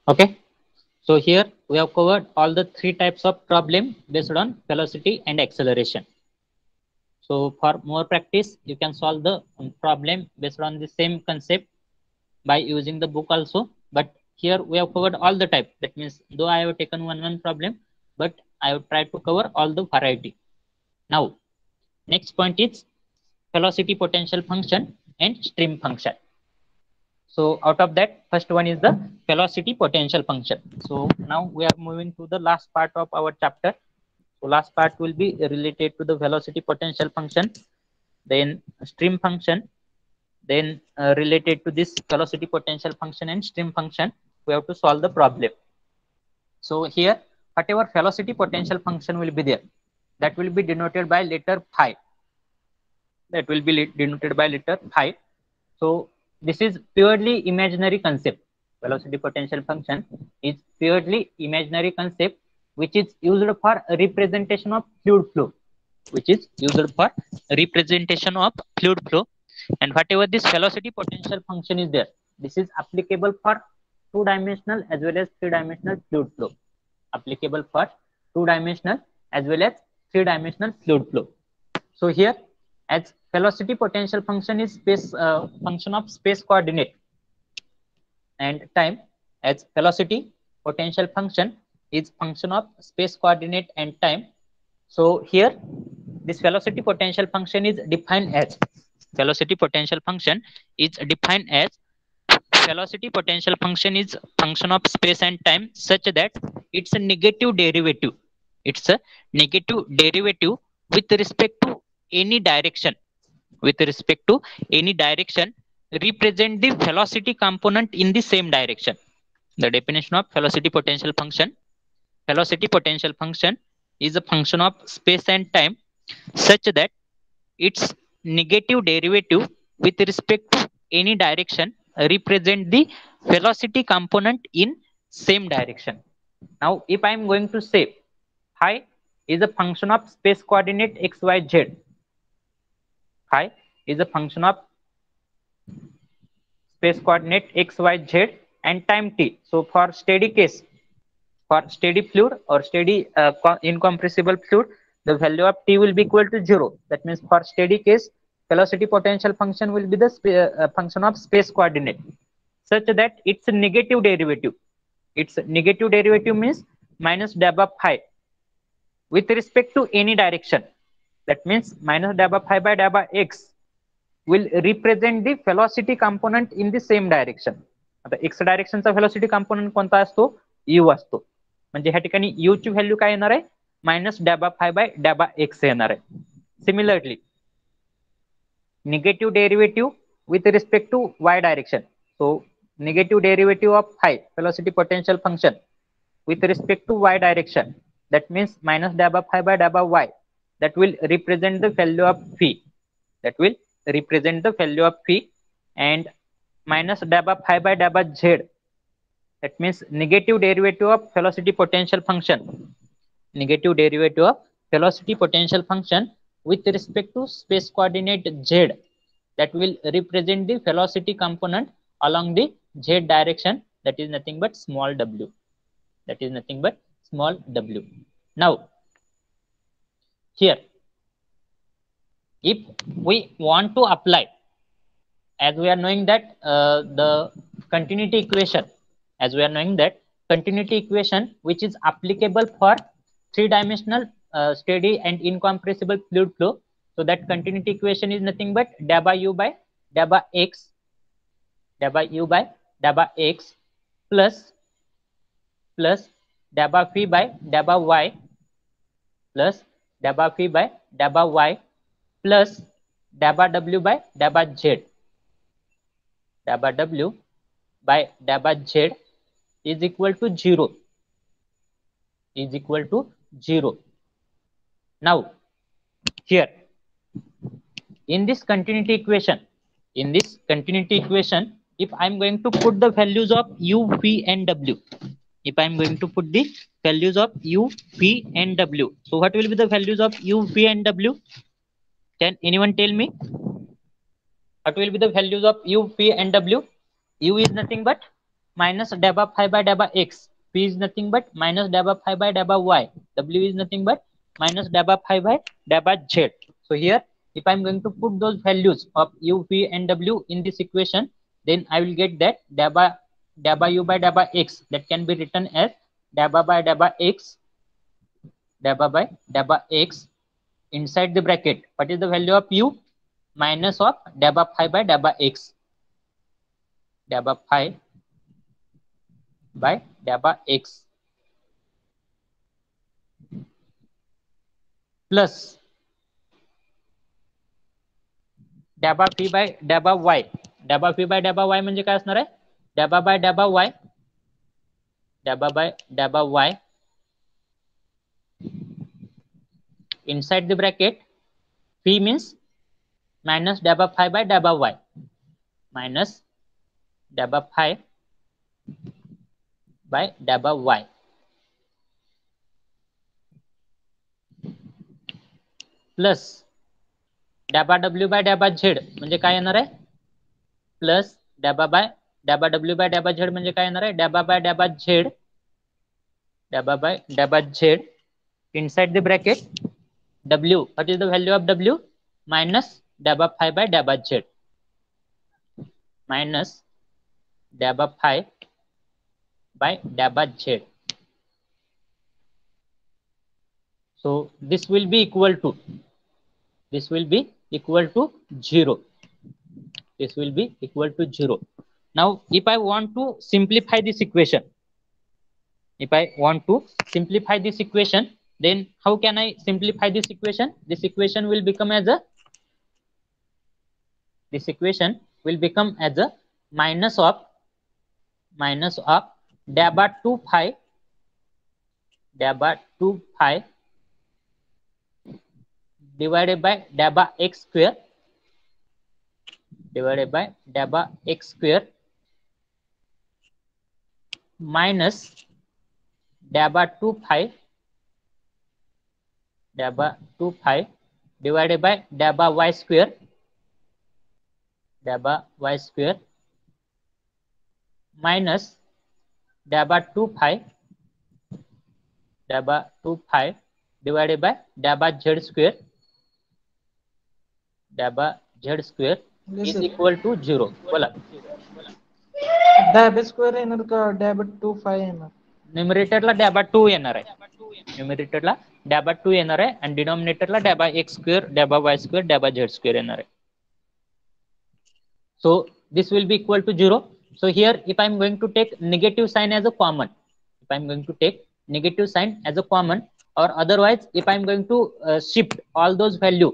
Okay. So here we have covered all the three types of problem based on velocity and acceleration. So for more practice, you can solve the problem based on the same concept by using the book also. But here we have covered all the type. That means though I have taken one problem, but I have tried to cover all the variety. Now, next point is velocity potential function and stream function. So out of that, first one is the velocity potential function. So now we are moving to the last part of our chapter. So last part will be related to the velocity potential function, then stream function, then related to this velocity potential function and stream function, we have to solve the problem. So here, whatever velocity potential function will be there, that will be denoted by letter phi. That will be denoted by letter phi. So this is purely imaginary concept. Velocity potential function is purely imaginary concept which is used for representation of fluid flow. And whatever this velocity potential function is there, this is applicable for 2-dimensional as well as 3-dimensional fluid flow. Applicable for 2-dimensional as well as 3-dimensional fluid flow. So here, as velocity potential function is function of space coordinate and time, as velocity potential function is function of space coordinate and time. So here, this velocity potential function is defined as velocity potential function is defined as velocity potential function is function of space and time such that it's a negative derivative. It's a negative derivative with respect to any direction. With respect to any direction, represent the velocity component in the same direction. The definition of velocity potential function. Velocity potential function is a function of space and time such that its negative derivative with respect to any direction represent the velocity component in same direction. Now, if I am going to say phi is a function of space coordinate x, y, z. Phi is a function of space coordinate x, y, z and time t. So for steady case, for steady fluid or steady incompressible fluid, the value of t will be equal to 0. That means for steady case, velocity potential function will be the function of space coordinate such that its negative derivative. Its negative derivative means minus dabba phi with respect to any direction. That means minus dabba phi by dabba x will represent the velocity component in the same direction. आता x डायरेक्शनचा velocity component कोणता असतो? u असतो. म्हणजे ह्या ठिकाणी u ची value काय येणार आहे? मायनस डॅबा फाय बाय डॅबा एक्स येणार आहे. Similarly negative derivative with respect to y direction. So negative derivative of phi, velocity potential function, with respect to y direction. That means minus dabba phi by dabba y. That will represent the value of phi. That will represent the value of phi, and minus dabba phi by dabba z. That means negative derivative of velocity potential function. Negative derivative of velocity potential function with respect to space coordinate z. That will represent the velocity component along the z direction. That is nothing but small w. That is nothing but small w. Now, here, if we want to apply, as we are knowing that the continuity equation, as we are knowing that continuity equation which is applicable for 3-dimensional steady and incompressible fluid flow. So that continuity equation is nothing but dabba u by dabba x, dabba u by dabba x plus dabba phi by dabba y plus dabba phi by dabba y plus dabba w by dabba z. Dabba w by dabba z is equal to 0. Is equal to 0. Now, here, in this continuity equation, if I'm going to put the values of u, v, and w, if I'm going to put the values of u, v, and w, so what will be the values of u, v, and w? Can anyone tell me? What will be the values of u, v, and w? U is nothing but minus dabba phi by dabba x. P is nothing but minus dabba phi by dabba y. W is nothing but minus dabba phi by dabba z. So here, if I'm going to put those values of u, v, and w in this equation, then I will get that dabba u by dabba x. That can be written as dabba by dabba x, dabba by dabba x. Inside the bracket, what is the value of u? Minus of dabba phi by dabba x. Dabba phi by dabba x plus dabba phi by dabba y. Dabba phi by dabba y म्हणजे काय असणार आहे? Dabba by dabba y, dabba by dabba y. Inside the bracket, phi means minus dabba phi by dabba y, minus dabba phi by dabba y plus dabba w by dabba z म्हणजे काय येणार आहे? Plus dabba by डॅबा डब्ल्यू by डॅबा z म्हणजे काय येणार आहे, डॅबा बाय डॅबा झेड, डॅबा बाय डॅबा z inside the bracket w, what is the value of w, minus डॅबा phi by डॅबा z, minus डॅबा phi by डॅबा z. So this will be equal to 0. This will be equal to 0. Now if I want to simplify this equation, then how can I simplify this equation? This equation will become as a minus of daba 2 phi divided by daba x square minus daba 2 phi divided by daba y square minus daba 2 phi divided by daba z square Yes, is sir. equal to 0. बोला. Dab square येणार का dab 2 5 येणार? न्यूमरेटरला डॅबा 2 येणार आहे, आणि डिनॉमिनेटरला डॅबा x square, डॅबा वाय square, डॅबा Z square येणार आहे. So this will be equal to 0. So here if I am going to take negative sign as a common, or otherwise if I am going to shift all those value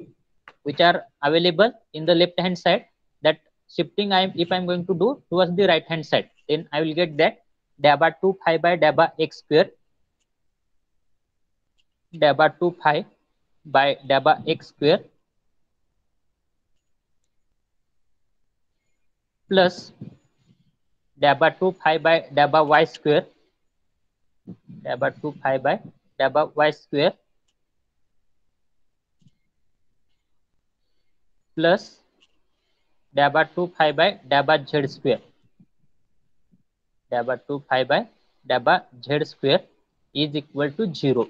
which are available in the left hand side, that shifting if I am going to do towards the right hand side, then I will get that daba 2 phi by daba x square plus daba 2 phi by daba y square plus daba 2 phi by daba z square is equal to 0.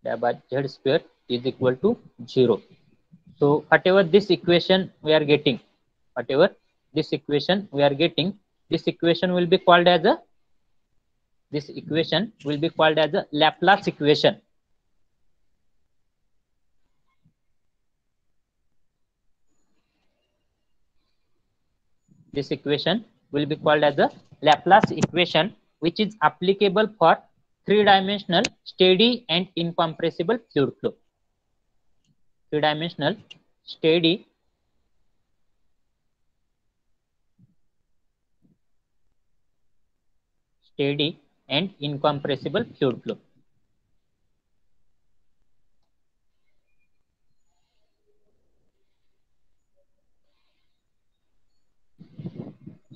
Daba z square is equal to 0. So whatever this equation we are getting, this equation will be called as a Laplace equation. This equation will be called as a Laplace equation, which is applicable for three-dimensional steady and incompressible fluid flow. Three-dimensional steady and incompressible fluid flow.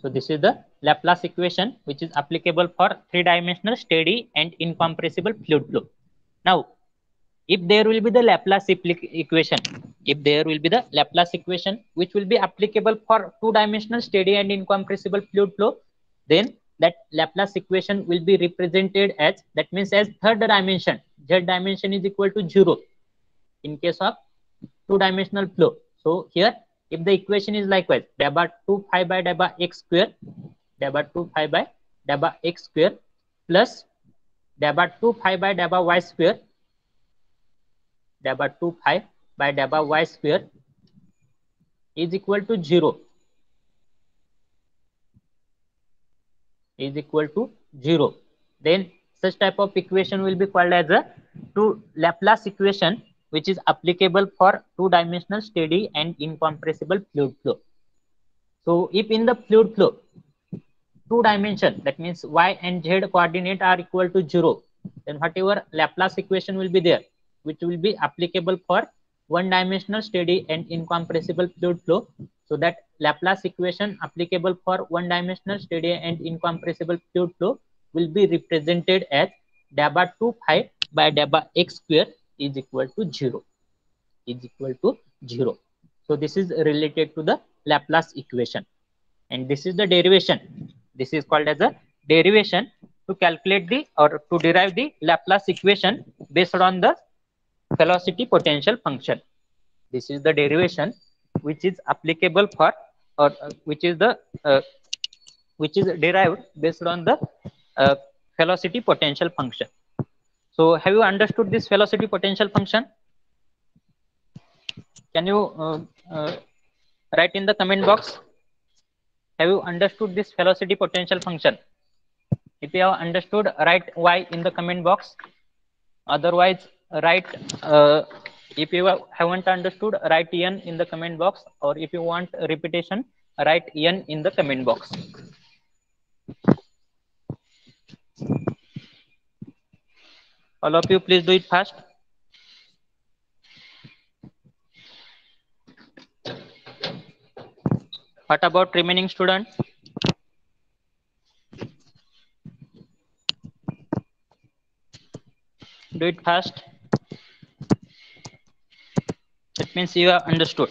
So this is the Laplace equation which is applicable for three-dimensional steady and incompressible fluid flow. Now, if there will be the Laplace equation, which will be applicable for two-dimensional steady and incompressible fluid flow, then that Laplace equation will be represented as, that means as third dimension, z dimension is equal to 0 in case of two-dimensional flow. So here, if the equation is likewise daba 2 phi by daba x square plus daba 2 phi by daba y square is equal to 0. Then such type of equation will be called as a Laplace equation, which is applicable for two-dimensional steady and incompressible fluid flow. So if in the fluid flow two dimension, that means y and z coordinate are equal to 0, then whatever Laplace equation will be there, which will be applicable for one-dimensional steady and incompressible fluid flow, so that Laplace equation applicable for one-dimensional steady and incompressible fluid flow will be represented as daba 2 phi by daba x square is equal to 0. So this is related to the Laplace equation. and this is the derivation. This is called as a derivation to calculate the or to derive the Laplace equation based on the velocity potential function. This is the derivation which is applicable for or which is derived based on the uh, velocity potential function. So have you understood this velocity potential function? Can you write in the comment box? Have you understood this velocity potential function? If you have understood, write Y in the comment box. Otherwise, write if you haven't understood, write N in the comment box, or if you want a repetition, write N in the comment box. All of you, please do it fast. What about remaining students? Do it fast. That means you have understood.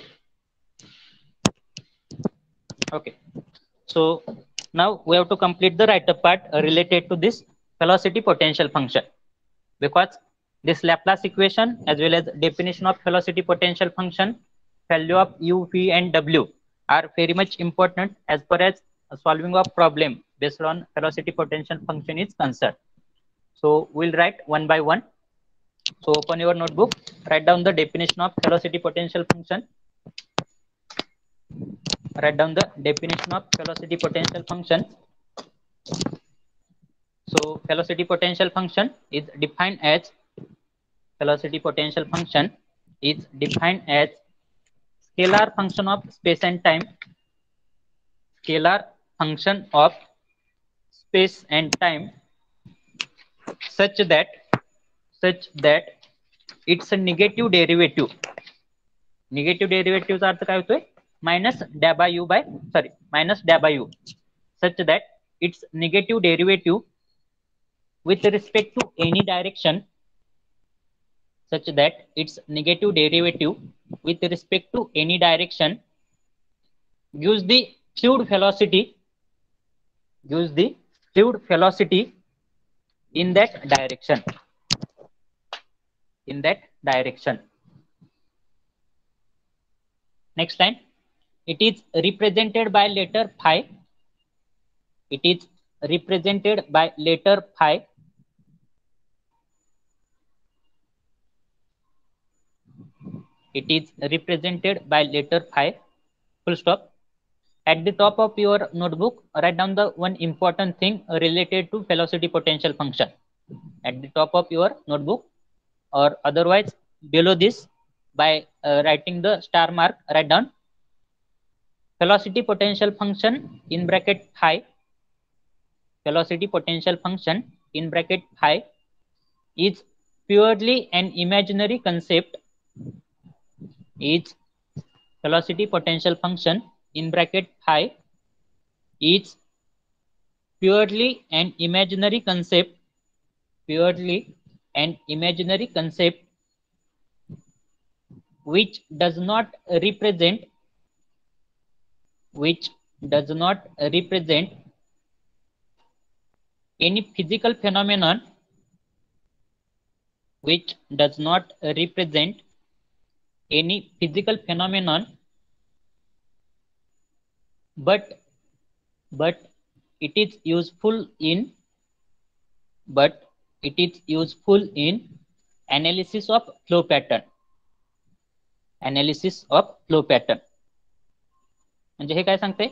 Okay. So now we have to complete the write-up part related to this velocity potential function, because this Laplace equation as well as definition of velocity potential function, value of u, v, and w are very much important as far as solving a problem based on velocity potential function is concerned. So we'll write one by one. So open your notebook, write down the definition of velocity potential function. Write down the definition of velocity potential function. So velocity potential function is defined as scalar function of space and time. Scalar function of space and time such that it's a negative derivative. Negative derivative अर्थ काय होतोय? minus da by u, such that its negative derivative with respect to any direction, gives the fluid velocity in that direction. Next line. It is represented by letter phi. It is represented by letter phi. Full stop. At the top of your notebook, write down the one important thing related to velocity potential function. At the top of your notebook, or otherwise below this by writing the star mark, write down velocity potential function in bracket phi. Velocity potential function in bracket phi is purely an imaginary concept. Velocity potential function in bracket phi is purely an imaginary concept. Which does not represent any physical phenomenon, but it is useful in analysis of flow pattern. म्हणजे हे काय सांगते?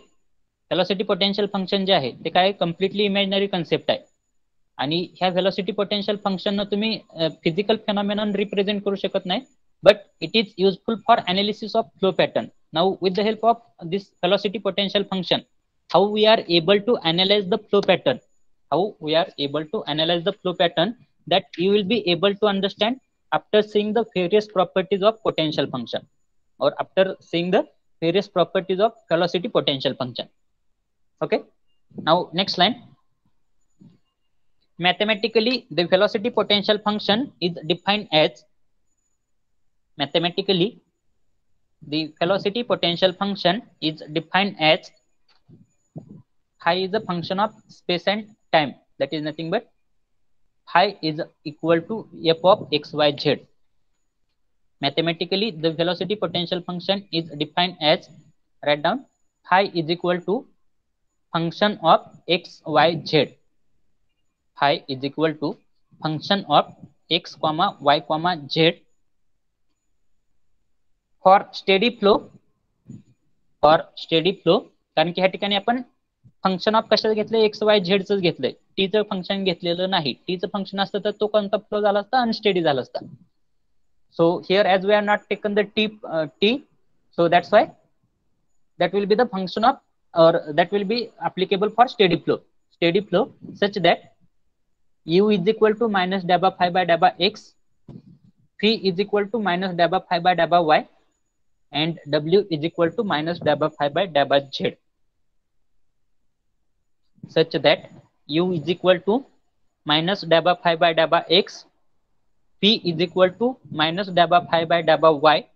Velocity potential function जे आहे ते काय completely imaginary concept आहे, आणि ह्या velocity potential function तुम्ही फिजिकल फेनॉमेनॉन रिप्रेझेंट करू शकत नाही, but it is useful for analysis of flow pattern. Now with the help of this velocity potential function, how we are able to analyze the flow pattern, that you will be able to understand after seeing the various properties of potential function, or after seeing the various properties of velocity potential function. Okay, now next line. Mathematically, the velocity potential function is defined as phi is a function of space and time. That is nothing but phi is equal to f of x, y, z. Mathematically, the velocity potential function is defined as, write down, phi is equal to function of x, y, z. Phi is equal to function of x, y, z for steady flow. कारण की ह्या ठिकाणी आपण function of कशाचं घेतलंय, x वाय झेडच घेतलंय, टीचं function घेतलेलं नाही. टीचं फंक्शन असतं तर तो कोणता फ्लो झाला असता, अनस्टेडी झाला असता. So here as we are not taken the t, so that's why that will be the function of, or that will be applicable for steady flow such that u is equal to minus dabba phi by dabba x, phi is equal to minus dabba phi by dabba y, and w is equal to minus dabba phi by dabba z, such that u is equal to minus dabba phi by dabba x, p is equal to minus dabba phi by dabba y,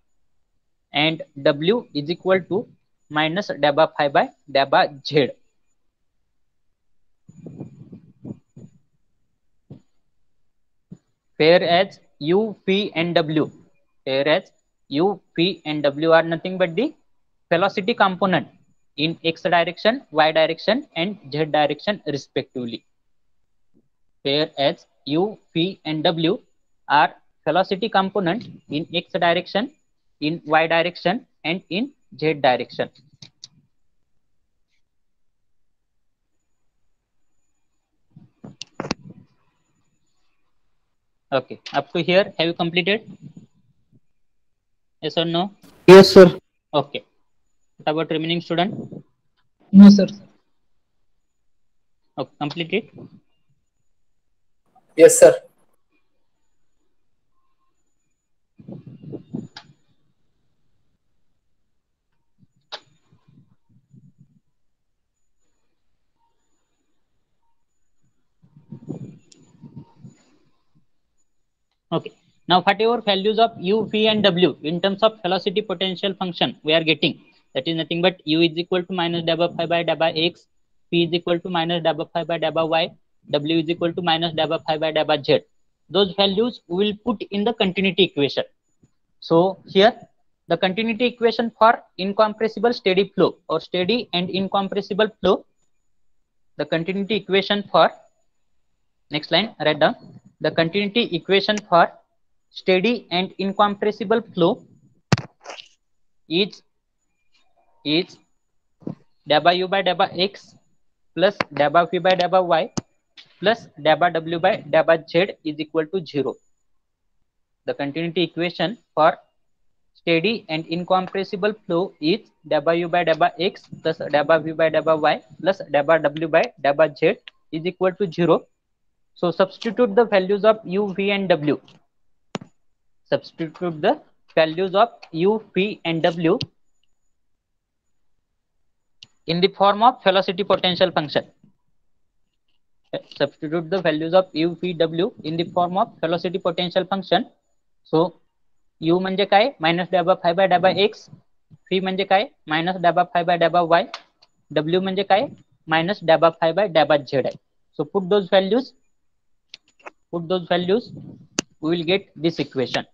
and w is equal to minus dabba phi by dabba z. Whereas u, p and w, are nothing but the velocity component in x direction, y direction and z direction respectively. Whereas u, p and w are velocity component in x direction, in y direction and in z direction. Okay, up to here have you completed? Yes or no? Yes, sir. Okay. What about remaining student? No, sir. Okay, complete it. Yes, sir. Okay. Now whatever values of u, v and w in terms of velocity potential function we are getting, that is nothing but u is equal to minus dabba phi by dabba x, p is equal to minus dabba phi by dabba y, w is equal to minus dabba phi by dabba z. Those values we will put in the continuity equation. So here the continuity equation for incompressible steady flow or steady and incompressible flow, the continuity equation for, next line, write down, the continuity equation for steady and incompressible flow is dabba u by dabba x plus dabba v by dabba y plus dabba w by dabba z is equal to 0. The continuity equation for steady and incompressible flow is dabba u by dabba x plus dabba v by dabba y plus dabba w by dabba z is equal to 0. So substitute the values of u, v and w. Substitute the values of u, v and w in the form of velocity potential function. Substitute the values of u, v, w in the form of velocity potential function. So u म्हणजे काय, minus dabba phi by dabba x, v म्हणजे काय, minus dabba phi by dabba y, w म्हणजे काय, minus dabba phi by dabba z आहे. So put those values, we will get this equation.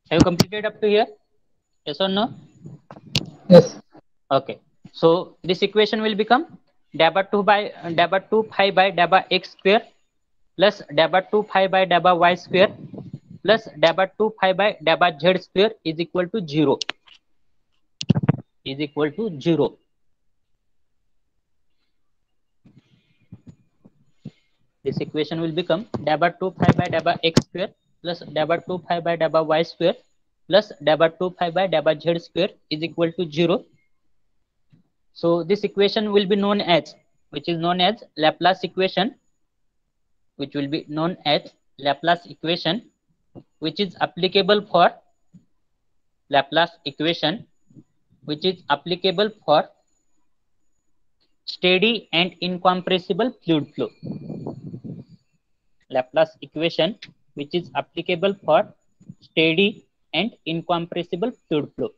Have you completed up to here? Yes or no? Yes. Okay. So this equation will become dabba 2 phi by dabba x square plus dabba 2 phi by dabba y square plus dabba 2 phi by dabba z square is equal to 0. This equation will become dabba 2 phi by dabba x square plus dabba 2 phi by dabba y square plus dabba 2 phi by dabba z square is equal to 0. So this equation will be known as, which is known as Laplace equation, Laplace equation which is applicable for steady and incompressible fluid flow. Laplace equation which is applicable for steady and incompressible fluid flow.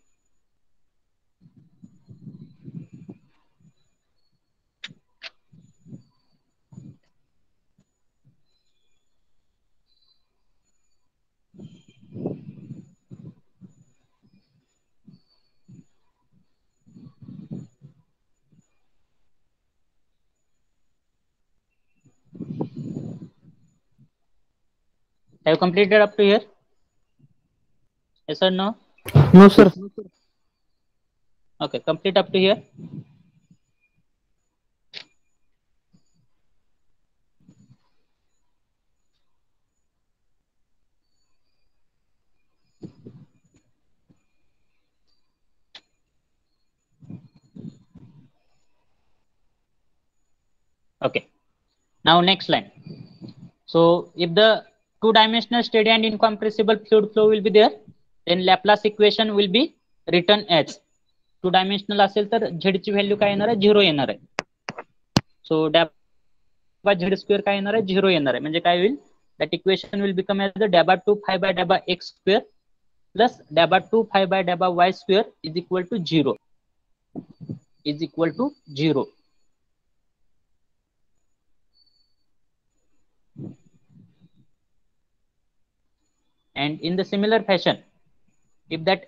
Have you completed up to here? Yes or no? No, sir. Okay, complete up to here. Okay. Now next line. So if the two-dimensional steady and incompressible fluid flow will be there, then Laplace equation will be written as two-dimensional असेल तर z ची value काय येणार आहे 0 येणार आहे. सो डॅबा z square काय येणार आहे 0 येणार आहे. म्हणजे काय होईल that equation will become as the dabba 2 phi by dabba x square plus dabba 2 phi by dabba y square is equal to 0. And in the similar fashion, if that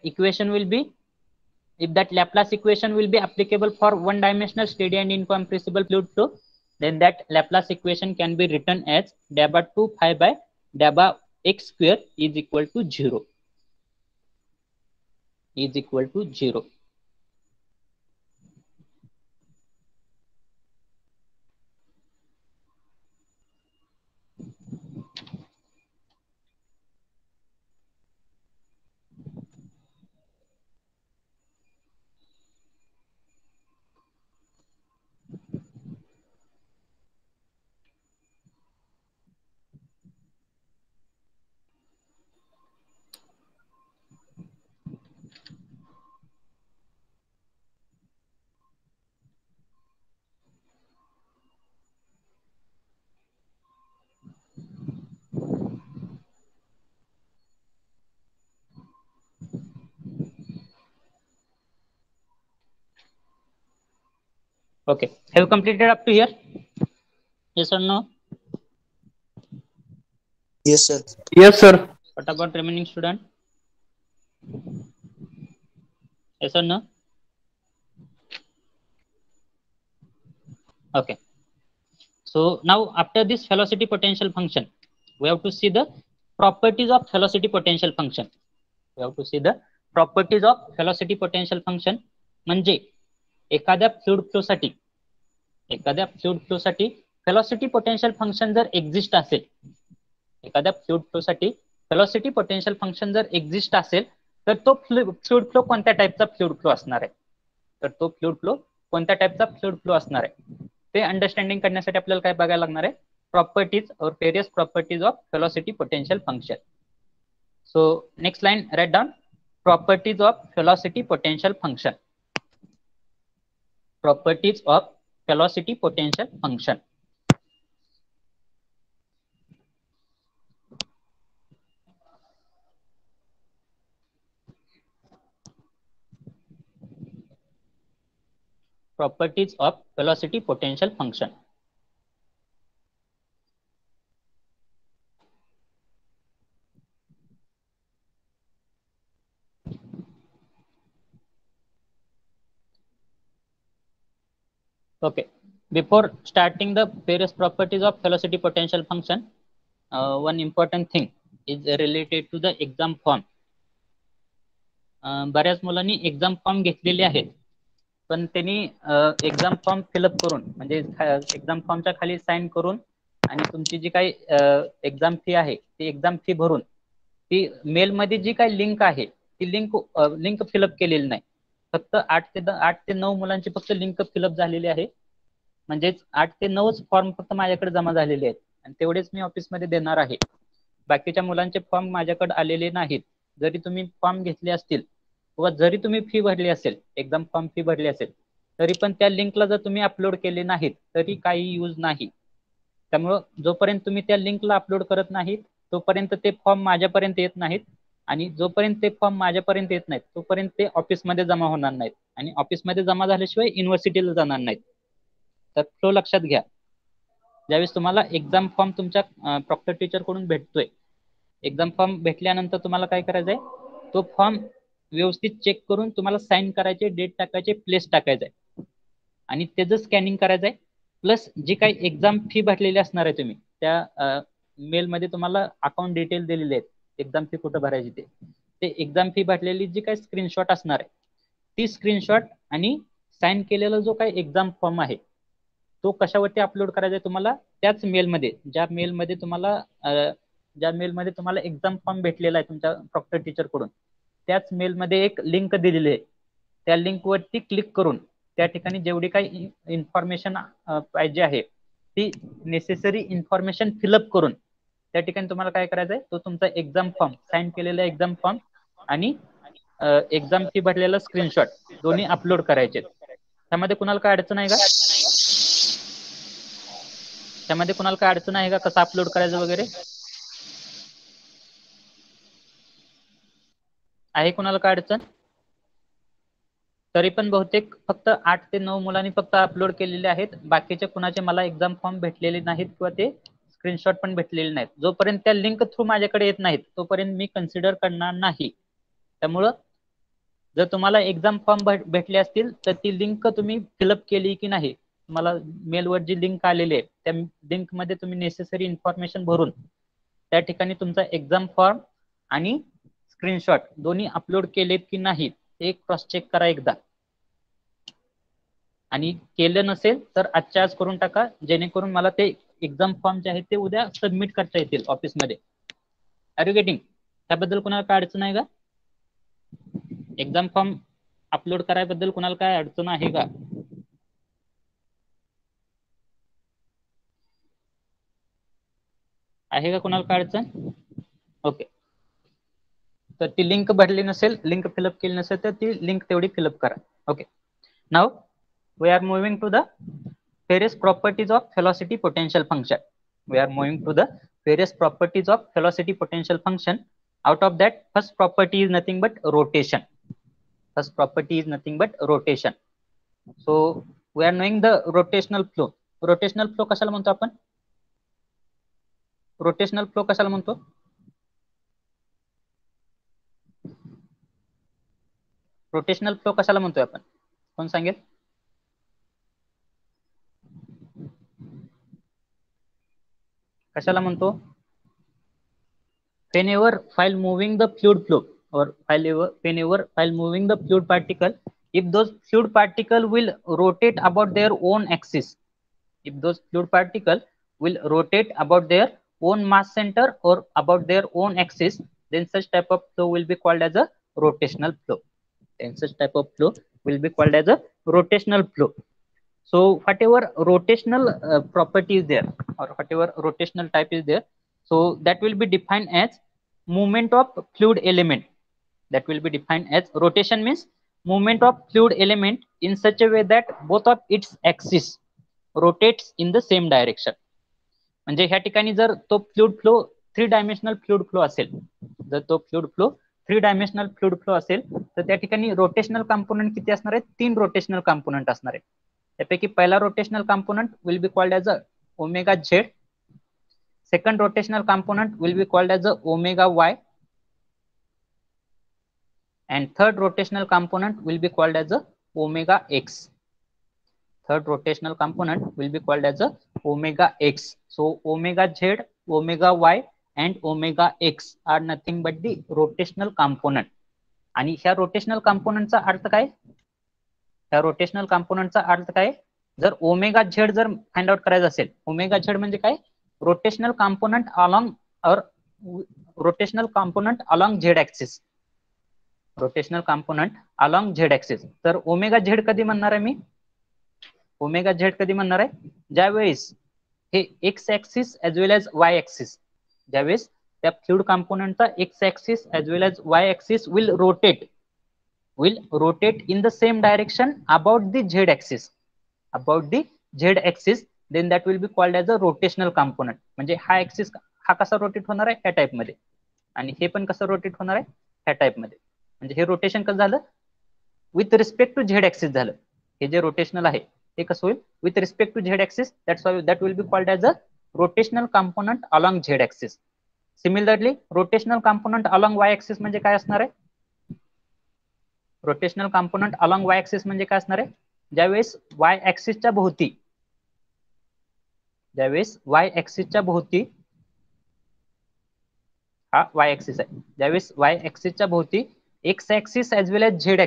Laplace equation will be applicable for one-dimensional steady and incompressible fluid flow, then that Laplace equation can be written as dabba 2 phi by dabba x square is equal to 0. Okay, have you completed up to here? Yes or no? Yes, sir. Yes, sir. What about remaining student? Yes or no? Okay. So now after this velocity potential function, we have to see the properties of velocity potential function. म्हणजे एखाद्या fluid flow साठी velocity potential function जर exist असेल, तर तो fluid flow कोणत्या टाइपचा fluid flow असणार आहे, ते अंडरस्टँडिंग करण्यासाठी आपल्याला काय बघायला लागणार आहे, प्रॉपर्टीज और various properties of velocity potential function. So next line write down properties of velocity potential function. Properties of velocity potential function. Properties of velocity potential function. Okay, before starting the various properties of velocity potential function, one important thing is related to the exam form. बऱ्याच मुलांनी exam form घेतलेले आहेत, पण त्यांनी exam form fill up करून म्हणजे exam फॉर्मच्या खाली sign करून आणि तुमची जी काही एक्झाम फी आहे ती एक्झाम फी भरून ती मेल मध्ये जी काही लिंक आहे ती लिंक फिलअप केलेली नाही. फक्त 8 ते 9 मुलांची फक्त लिंक फिलअप झालेली आहे. म्हणजेच 8 ते 9 फॉर्म फक्त माझ्याकडे जमा झालेले आहेत आणि तेवढेच मी ऑफिसमध्ये देणार आहे. बाकीच्या मुलांचे फॉर्म माझ्याकडे आलेले नाहीत. जरी तुम्ही फॉर्म घेतले असतील किंवा जरी तुम्ही फी भरली असेल, एक्झाम फॉर्म फी भरली असेल, तरी पण त्या लिंकला जर तुम्ही अपलोड केले नाहीत तरी काही यूज नाही. त्यामुळं जोपर्यंत तुम्ही त्या लिंकला अपलोड करत नाहीत तोपर्यंत ते फॉर्म माझ्यापर्यंत येत नाहीत, आणि जोपर्यंत ते फॉर्म माझ्यापर्यंत येत नाहीत तोपर्यंत ते ऑफिसमध्ये जमा होणार नाहीत, आणि ऑफिसमध्ये जमा झाल्याशिवाय युनिव्हर्सिटीला जाणार नाहीत. तर फ्लो लक्षात घ्या. ज्यावेळेस तुम्हाला एक्झाम फॉर्म तुमच्या प्रॉक्टर टीचर कडून भेटतोय, एक्झाम फॉर्म भेटल्यानंतर तुम्हाला काय करायचंय, तो फॉर्म व्यवस्थित चेक करून तुम्हाला साईन करायचे, डेट टाकायचे, प्लेस टाकायचंय, आणि त्याचं स्कॅनिंग करायचंय. प्लस जी काही एक्झाम फी भरलेली असणार आहे तुम्ही, त्या मेलमध्ये तुम्हाला अकाउंट डिटेल दिलेले आहेत, एक्झाम फी कुठं भरायची ते एक्झाम फी भरलेली जी काही स्क्रीनशॉट असणार आहे ती स्क्रीनशॉट आणि साईन केलेला जो काही एक्झाम फॉर्म आहे तो कशावरती अपलोड करायचा आहे तुम्हाला, त्याच मेलमध्ये, ज्या मेलमध्ये तुम्हाला एक्झाम फॉर्म भेटलेला आहे तुमच्या प्रॉक्टर टीचर कडून, त्याच मेलमध्ये एक लिंक दिलेली आहे. त्या लिंकवरती क्लिक करून त्या ठिकाणी जेवढी काही इन्फॉर्मेशन पाहिजे आहे ती नेसेसरी इन्फॉर्मेशन फिलअप करून त्या ठिकाणी तुम्हाला काय करायचं आहे, तो तुमचा एक्झाम फॉर्म, साईन केलेला एक्झाम फॉर्म आणि एक्झाम फी भरलेला स्क्रीनशॉट दोन्ही अपलोड करायचे. त्यामध्ये कुणाला काय अडचण आहे का? त्यामध्ये कुणाला काय अडचण आहे का, कसं अपलोड करायचं वगैरे? आहे कुणाला काय अडचण? तरी पण बहुतेक फक्त 8 ते 9 मुलांनी फक्त अपलोड केलेले आहेत. बाकीचे कुणाचे मला एक्झाम फॉर्म भेटलेले नाहीत किंवा ते स्क्रीनशॉट पण भेटलेले नाहीत. जोपर्यंत त्या लिंक थ्रू माझ्याकडे येत नाहीत तोपर्यंत मी कन्सिडर करणार नाही. त्यामुळं जर तुम्हाला एक्झाम फॉर्म भेटले असतील तर ती लिंक तुम्ही फिलअप केली की नाही, तुम्हाला मेलवर जी लिंक आलेली आहे त्या लिंकमध्ये तुम्ही नेसेसरी इन्फॉर्मेशन भरून त्या ठिकाणी तुमचा एक्झाम फॉर्म आणि स्क्रीनशॉट दोन्ही अपलोड केलेत की नाही ते क्रॉस चेक करा एकदा, आणि केलं नसेल तर आजच्या आज करून टाका, जेणेकरून मला ते एक्झाम फॉर्म जे आहेत ते उद्या सबमिट करता येतील ऑफिसमध्ये. Are you getting? त्याबद्दल कुणाला काय अडचण आहे का? एक्झाम फॉर्म अपलोड करायबद्दल कुणाला काय अडचण आहे का? आहे का कुणाला काय अडचण? ओके. तर ती लिंक भरली नसेल, लिंक फिलअप केली नसेल तर ती लिंक तेवढी फिलअप करा. Okay. Now we are moving to the various properties of velocity potential function. We are moving to the various properties of velocity potential function. Out of that, first property is nothing but rotation. First property is nothing but rotation. So we are knowing the rotational flow. Rotational flow कशाला म्हणतो आपण? Rotational flow कशाला म्हणतो? Rotational flow कशाला म्हणतोय आपण? कोण सांगेल? कशाला म्हणतो? Whenever while moving the fluid flow or whenever while moving the fluid particle, if those fluid particle will rotate about their own axis, if those fluid particle will rotate about their own mass center or about their own axis, then such type of flow will be called as a rotational flow. Then such type of flow will be called as a rotational flow. So whatever rotational property is there or whatever rotational type is there, so that will be defined as movement of fluid element. That will be defined as rotation means movement of fluid element in such a way that both of its axis rotates in the same direction. म्हणजे ह्या ठिकाणी जर तो fluid flow 3 dimensional fluid flow असेल, जर तो fluid flow 3 dimensional fluid flow असेल तर त्या ठिकाणी रोटेशनल कंपोनेंट किती असणार आहेत? 3 रोटेशनल कंपोनेंट असणार आहेत. त्यापैकी पहिला rotational component will be called as a omega z, second rotational component will be called as a omega y, and third rotational component will be called as a omega x. Third rotational component will be called as a omega x. So omega z, omega y and omega x are nothing but the rotational component. आणि ह्या rotational कंपोनेंटचा अर्थ काय? ह्या rotational कंपोनेंटचा अर्थ काय? जर omega Z जर find out करायचं असेल, omega Z म्हणजे काय? Rotational component along or rotational component along z axis. Rotational component along z axis. तर ओमेगा झेड कधी म्हणणार आहे मी? ओमेगा झेड कधी म्हणणार आहे? ज्यावेळेस हे x axis as well as y axis, ज्यावेळेस त्या फ्लुइड कंपोनेंटचा x axis as well as y axis will rotate in the same direction about the z axis, then that will be called as a rotational component. म्हणजे हा axis हा कसा rotate होणार आहे ह्या टाइप मध्ये, आणि हे पण कसं रोटेट होणार आहे ह्या टाइप मध्ये. म्हणजे हे रोटेशन कसं झालं with respect to Z axis झालं. हे जे रोटेशनल आहे ते कसं होईल with respect to Z axis, that will be called as a rotational component along Z axis. Similarly rotational component along Y axis म्हणजे काय असणार आहे, रोटेशनल कंपोनेंट अलॉंग वाय ऍक्सिस म्हणजे काय असणार आहे, ज्यावेळेस वाय ऍक्सिसच्या भोवती हा वाय ऍक्सिस आहे, ज्यावेळेस वाय ऍक्सिसच्या भोवती x axis as well as z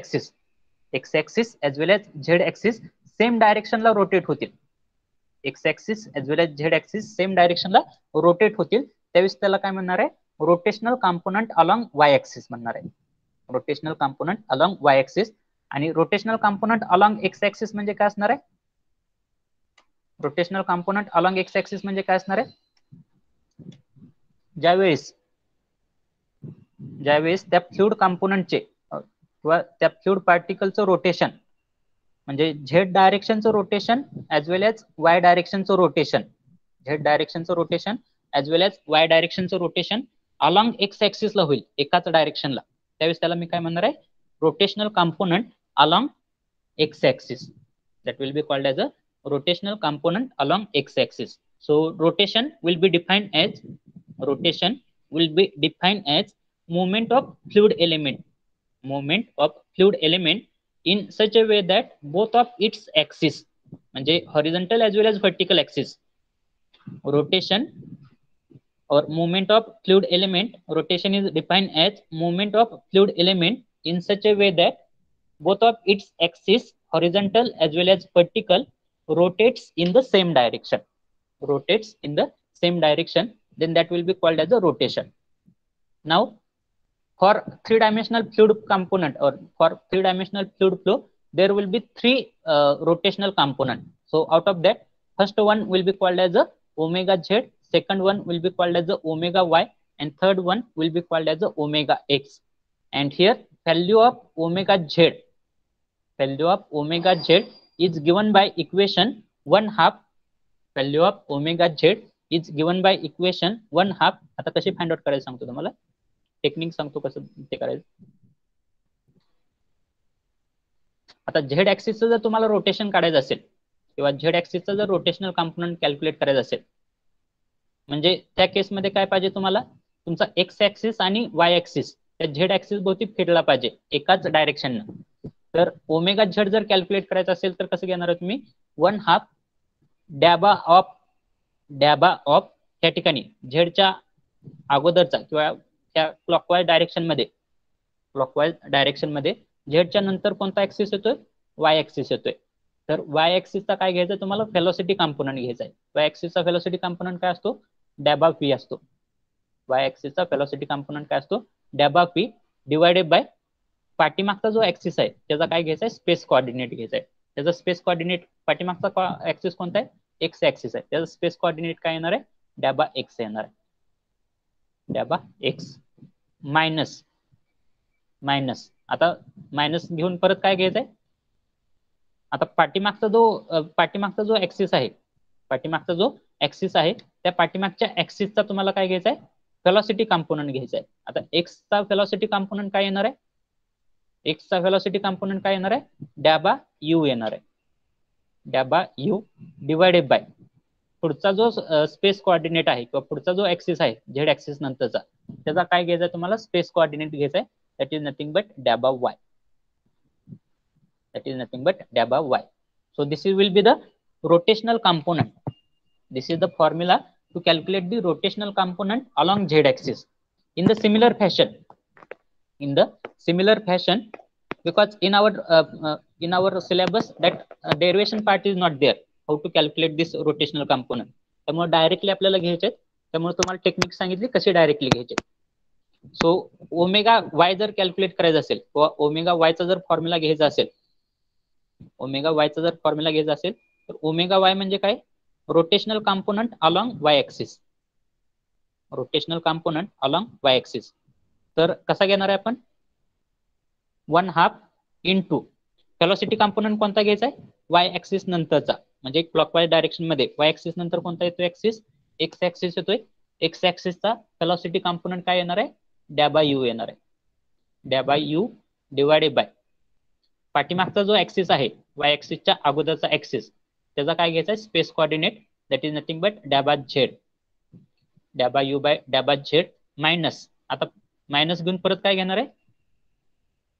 axis same डायरेक्शनला रोटेट होतील. X axis as well as z axis same डायरेक्शनला रोटेट होतील, त्यावेळेस त्याला काय म्हणणार आहे, रोटेशनल कंपोनेंट अलॉंग वाय ऍक्सिस म्हणणार आहे. रोटेशनल कंपोनेंट अलॉंग वाय ऍक्सिस. आणि rotational component along x axis म्हणजे काय असणार आहे, rotational component along x axis म्हणजे काय असणार आहे, ज्यावेळेस त्या फ्लुइड कंपोनेंटचे किंवा त्या फ्लुइड पार्टिकलचं रोटेशन म्हणजे झेड डायरेक्शनचं rotation as well as y डायरेक्शनचं rotation, as well as y डायरेक्शनचं रोटेशन अलॉंग एक्स ऍक्सिसला होईल एकाच डायरेक्शनला, त्यावेळेस त्याला मी काय म्हणणार आहे, rotational component along x axis. That will be called as a rotational component along x-axis. So rotation will be defined as movement of fluid element in such a way that both of its axis म्हणजे horizontal as well as vertical axis rotation or movement of fluid element, rotation is defined as movement of fluid element in such a way that both of its axis horizontal as well as vertical rotates in the same direction, then that will be called as a rotation. Now for three-dimensional fluid component or for three-dimensional fluid flow there will be three rotational component. So out of that first one will be called as a omega z, second one will be called as a omega y, and third one will be called as a omega x. And here value of omega z is given by equation 1/2. Value of omega z is given by equation 1/2. आता कशी find out करायचं सांगतो तुम्हाला, technique सांगतो कसं ते करायचं. आता झेड ऍक्सिसचं जर तुम्हाला रोटेशन काढायचं असेल किंवा झेड ऍक्सिसचं जर रोटेशनल कंपोनेंट कॅल्क्युलेट करायचं असेल, म्हणजे त्या केसमध्ये काय पाहिजे तुम्हाला, तुमचा एक्स ऍक्सिस आणि वाय ऍक्सिस त्या झेड ऍक्सिस भोवती फिरला पाहिजे एकाच डायरेक्शननं. तर ओमेगा झेड जर कॅल्क्युलेट करायचं असेल तर कसं घेणार आहे तुम्ही, 1/2 डॅबा ऑफ त्या ठिकाणी झेडच्या अगोदरचा किंवा त्या क्लॉकवाईज डायरेक्शन मध्ये झेडच्या नंतर कोणता ऍक्सिस येतोय, वाय ऍक्सिस येतोय. तर वाय ऍक्सिसचा काय घ्यायचं तुम्हाला, व्हेलॉसिटी कंपोनेंट घ्यायचा आहे. वाय ऍक्सिसचा व्हेलॉसिटी कंपोनेंट काय असतो, डॅबा व्ही असतो. वाय ऍक्सिसचा व्हेलॉसिटी कंपोनेंट काय असतो, डॅबा व्ही डिवायडेड बाय पाठीमागचा जो ऍक्सिस आहे त्याचा काय घ्यायचा आहे, स्पेस कोऑर्डिनेट घ्यायचा आहे. त्याचा स्पेस कोऑर्डिनेट पाठीमागचा ऍक्सिस कोणता आहे, एक्स ऍक्सिस आहे, त्याचा स्पेस कोऑर्डिनेट काय येणार आहे, डॅबा एक्स येणार आहे. डॅबा एक्स मायनस आता मायनस घेऊन परत काय घ्यायचंय, आता पाठीमागचा जो ऍक्सिस आहे त्या पाठीमागच्या ऍक्सिसचा तुम्हाला काय घ्यायचा आहे, व्हेलॉसिटी कंपोनेंट घ्यायचा आहे. आता एक्सचा व्हेलॉसिटी कंपोनेंट काय येणार आहे, डॅबा यू येणार आहे. डॅबा यू डिवायडेड बाय पुढचा जो स्पेस कोऑर्डिनेट आहे किंवा पुढचा जो ऍक्सिस आहे झेड ऍक्सिस नंतरचा त्याचा काय घ्यायचा तुम्हाला, स्पेस कोऑर्डिनेट घ्यायचा आहे. दॅट इज नथिंग बट डॅबा y. So this will be the rotational component. This is the formula to calculate the rotational component along z-axis. In the similar fashion, because in our syllabus that derivation part is not there, how to calculate this rotational component. त्यामुळे directly आपल्याला घ्यायचे, त्यामुळे तुम्हाला technique सांगितली कशी directly घ्यायचे. So omega वाय जर calculate करायचं असेल किंवा ओमेगा वायचा जर फॉर्म्युला घ्यायचा असेल, तर ओमेगा वाय म्हणजे काय, रोटेशनल कंपोनेंट अलॉंग वाय ऍक्सिस. रोटेशनल कंपोनंट अलॉंग वाय ऍक्सिस. तर कसा घेणार आहे आपण 1/2 इंटू व्हेलॉसिटी कंपोनंट कोणता घ्यायचा आहे वाय ऍक्सिस नंतरचा, म्हणजे क्लॉकवाईज डायरेक्शन मध्ये वाय ऍक्सिस नंतर कोणता येतो ऍक्सिस एक्स ऍक्सिस येतोय. एक्स ऍक्सिसचा व्हेलॉसिटी कंपोनंट काय येणार आहे डॅ बाय यू येणार आहे. डॅ बाय यू डिवायडेड बाय पाठीमागचा जो ऍक्सिस आहे वाय ऍक्सिसच्या अगोदरचा ऍक्सिस त्याचा काय घ्यायचा आहे space coordinate that is nothing but डॅ बाय झेड. डॅ बाय यू बाय डॅ बाय झेड मायनस, आता मायनस घेऊन परत काय घेणार आहे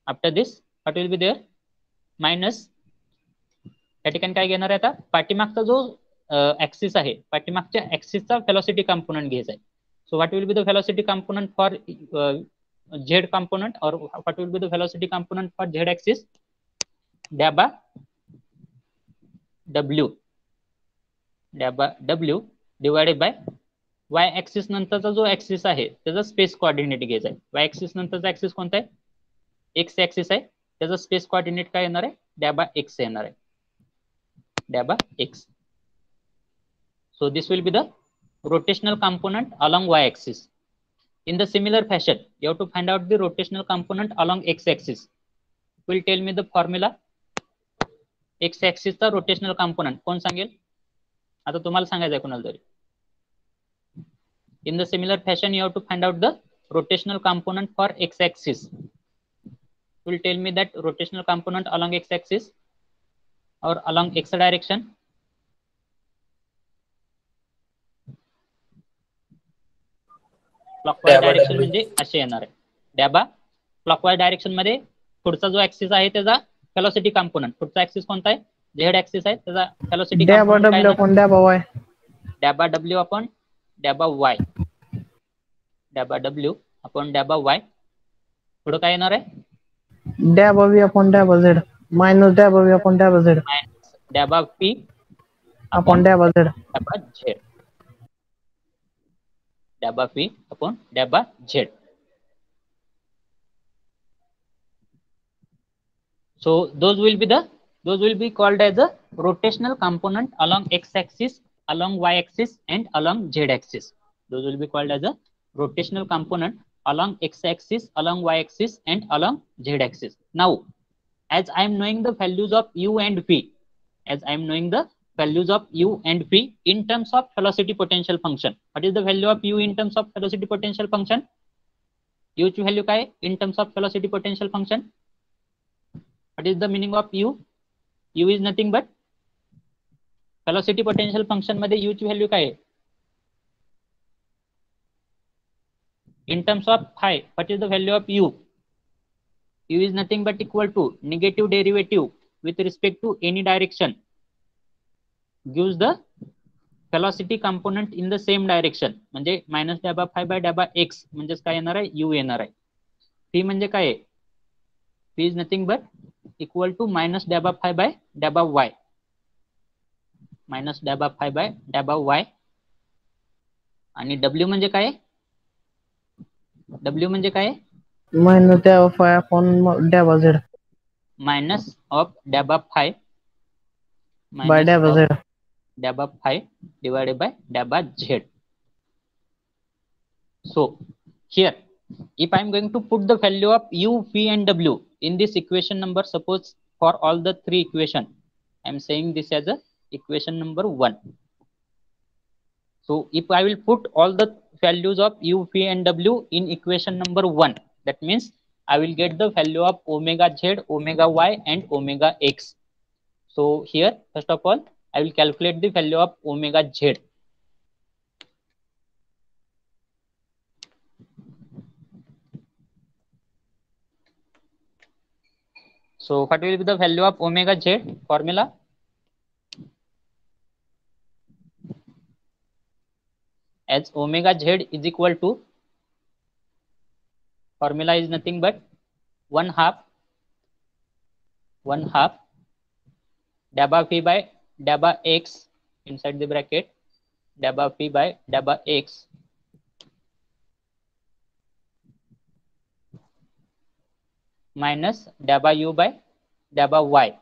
after this what will be there minus. या ठिकाणी काय घेणार आहे आता पाठीमागचा जो ऍक्सिस आहे पाठीमागच्या ऍक्सिसचा व्हेलॉसिटी कंपोनंट घ्यायचा आहे. So what will be the velocity component for z component or what will be the velocity component for z axis डॅ बाय डब्ल्यू. डॅ बाय डब्ल्यू डिवायडेड बाय वाय ऍक्सिस नंतरचा जो ऍक्सिस आहे त्याचा स्पेस कोऑर्डिनेट घ्यायचा आहे. वाय ऍक्सिस नंतरचा ऍक्सिस कोणता आहे एक्स ऍक्सिस आहे त्याचा स्पेस कोऑर्डिनेट काय येणार आहे डॅ बाय एक्स येणार आहे. डॅ by x. So this will be the rotational component along y-axis. In the similar fashion, you have to find out the rotational component along x-axis. Will tell me the formula. x-axis चा rotational component कोण सांगेल आता तुम्हाला सांगायचं आहे कोणाला तरी. In the similar fashion, you have to find out the rotational component for x-axis. Will tell me that rotational component along x-axis or along x direction. Clockwise direction म्हणजे असे येणार आहे डॅबा. क्लॉकवाईज डायरेक्शन मध्ये पुढचा जो ऍक्सिस आहे त्याचा velocity component, पुढचा ऍक्सिस कोणता आहे झेड ऍक्सिस आहे त्याचा व्हेलॉसिटी कंपोनंट काय आहे डॅबा डब्ल्यू अपॉन डॅबा वाय. डॅबा डब्ल्यू अपॉन डॅबा वाय. पुढे काय येणार आहे डॅबा व्ही अपॉन डॅबा झेड मायनस डॅबा व्ही अपॉन डॅबा झेड मायनस डॅबा पी अपॉन डॅबा झेड. डॅबा झेड. डॅबा पी अपॉन डॅबा Z. So those will be called as a rotational component along x-axis, along y-axis, and along z-axis. Those will be called as a rotational component along x-axis, along y-axis, and along z-axis. Now, as I am knowing the values of u and v, as I am knowing the values of u and v in terms of velocity potential function. What is the value of u in terms of velocity potential function? U ची value काय in terms of velocity potential function? What is the meaning of u? U is nothing but velocity potential function मध्ये u ची value काय आहे in terms of phi. What is the value of u? U is nothing but equal to negative derivative with respect to any direction gives the velocity component in the same direction. म्हणजे minus डॅबा phi by डॅबा x म्हणजेच काय येणार आहे u येणार आहे. p म्हणजे काय आहे p is nothing but equal to minus daba phi by daba y. Minus daba phi by daba y. आणि w म्हणजे काय w म्हणजे काय मायनस डॅबा फाय अपॉन डॅबा झेड मायनस ऑफ डॅबा फाय बाय डॅबा झेड. डॅबा फाय डिवायडेड बाय डॅबा Z. So here if I am going to put the value of u, v and w in this equation number, suppose for all the three equation, I am saying this as a equation number 1. So if I will put all the values of u, v and w in equation number 1, that means I will get the value of omega z, omega y and omega x. So here first of all I will calculate the value of omega z. So what will be the value of omega z formula? As omega z is equal to, formula is nothing but 1/2 daba phi by daba x inside the bracket daba phi by daba x minus daba u by daba y.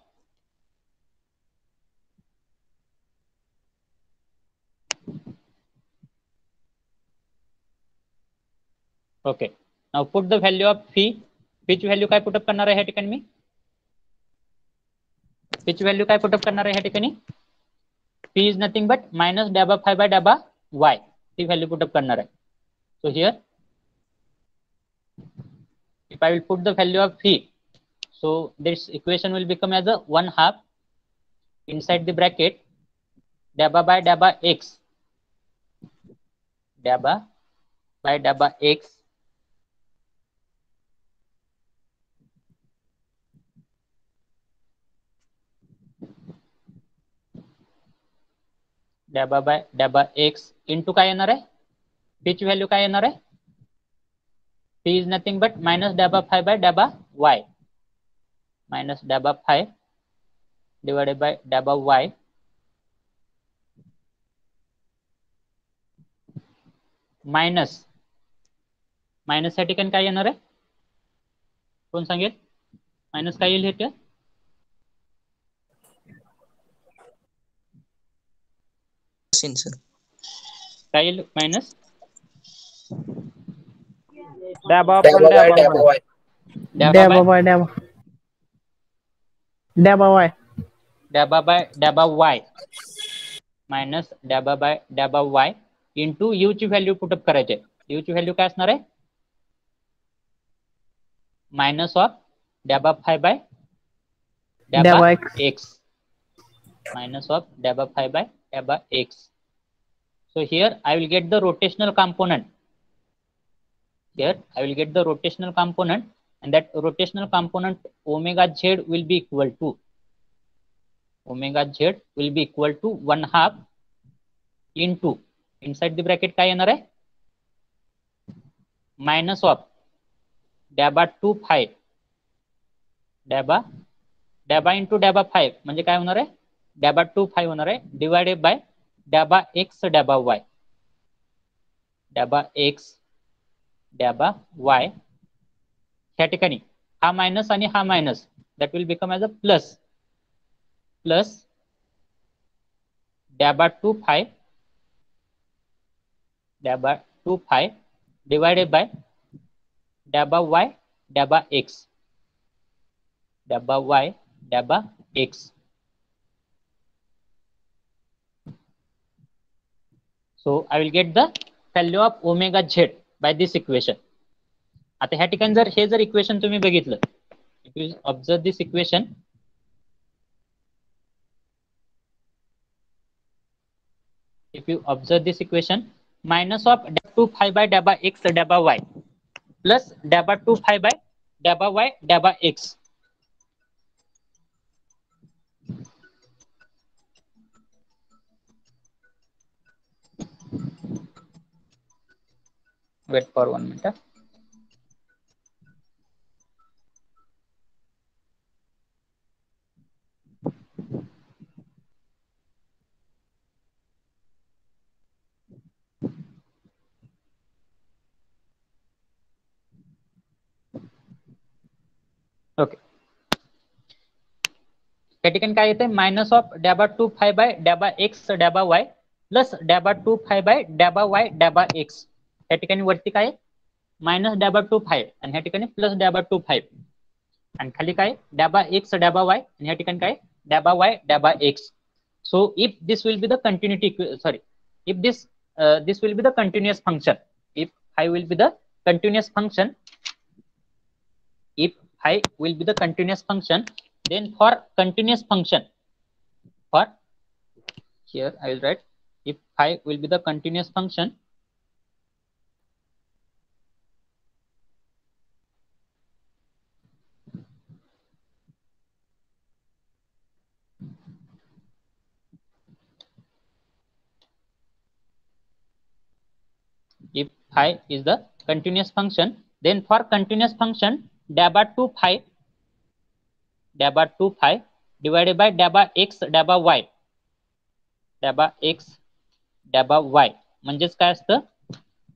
Okay, now put the value of phi. फीची value काय put up करणार आहे ह्या ठिकाणी मी? फीची value काय put up करणार आहे ह्या ठिकाणी? Phi is nothing but minus डॅबा फाय बाय डॅबा वाय. ती व्हॅल्यू पुटअप करणार आहे. So here if I will put the value of phi, so this equation will become as a 1/2 inside the bracket dabba by dabba x, dabba by dabba x dabba by dabba x into काय येणार आहे? फी ची value काय येणार आहे? P is nothing but minus dabba phi by dabba y, minus dabba phi divided by dabba y minus या ठिकाणी काय येणार आहे? कोण सांगेल? मायनस काय येईल हे? sir. काय येईल मायनस? डॅबा अपॉन डॅबा वाय. डॅबा बाय डॅबा डॅबा वाय. डॅबा बाय डॅबा वाय मायनस डॅबा बाय डॅबा वाय इंटू यू ची व्हॅल्यू पुटअप करायचे. यू ची व्हॅल्यू काय असणार आहे? मायनस ऑफ डॅबा फाय बाय डॅबा डॅबा x. X, minus of dabba phi by dabba x. So here I will get the rotational component. Here I will get the rotational component, and that rotational component omega z will be equal to 1/2 into inside the bracket काय येणार आहे? Minus of डॅबा 2 फाय डॅबा into डॅबा 5 म्हणजे काय होणार आहे? डॅबा 2 phi होणार आहे डिवायडेड बाय डॅबा एक्स डॅबा वाय, डॅबा एक्स डॅबा वाय. ह्या ठिकाणी हा मायनस आणि हा minus, that will become as a plus डॅबा 2 फाय डिवायडेड बाय डॅबा वाय डॅबा एक्स, डॅबा वाय डॅबा x. So I will get the value of omega z by this equation. आता ह्या ठिकाणी जर हे इक्वेशन तुम्ही बघितलं, if you observe this equation, minus of dabba 2 phi by dabba x dabba y plus dabba 2 phi by dabba y dabba x. Wait for 1 minute. Okay, त्या ठिकाणी काय येते? मायनस ऑफ डॅबा 2 फाय बाय डॅबा x डॅबा y plus डॅबा 2 phi by डॅबा y डॅबा एक्स. त्या ठिकाणी वरती काय? मायनस डॅबा 2 फाय आणि ह्या ठिकाणी प्लस डॅबा 2 फाय आणि खाली काय? डॅबा एक्स डॅबा वाय आणि ह्या ठिकाणी काय? डॅबा वाय डॅबा x. So if this will be the continuity, sorry, if this will be the continuous function, if phi will be the continuous function, if phi will be the continuous function, then for continuous function, for here I will write, if phi will be the continuous function, if phi is the continuous function, then for continuous function dabba 2 phi divided by dabba x dabba y, dabba x dabba y म्हणजेच काय असतं?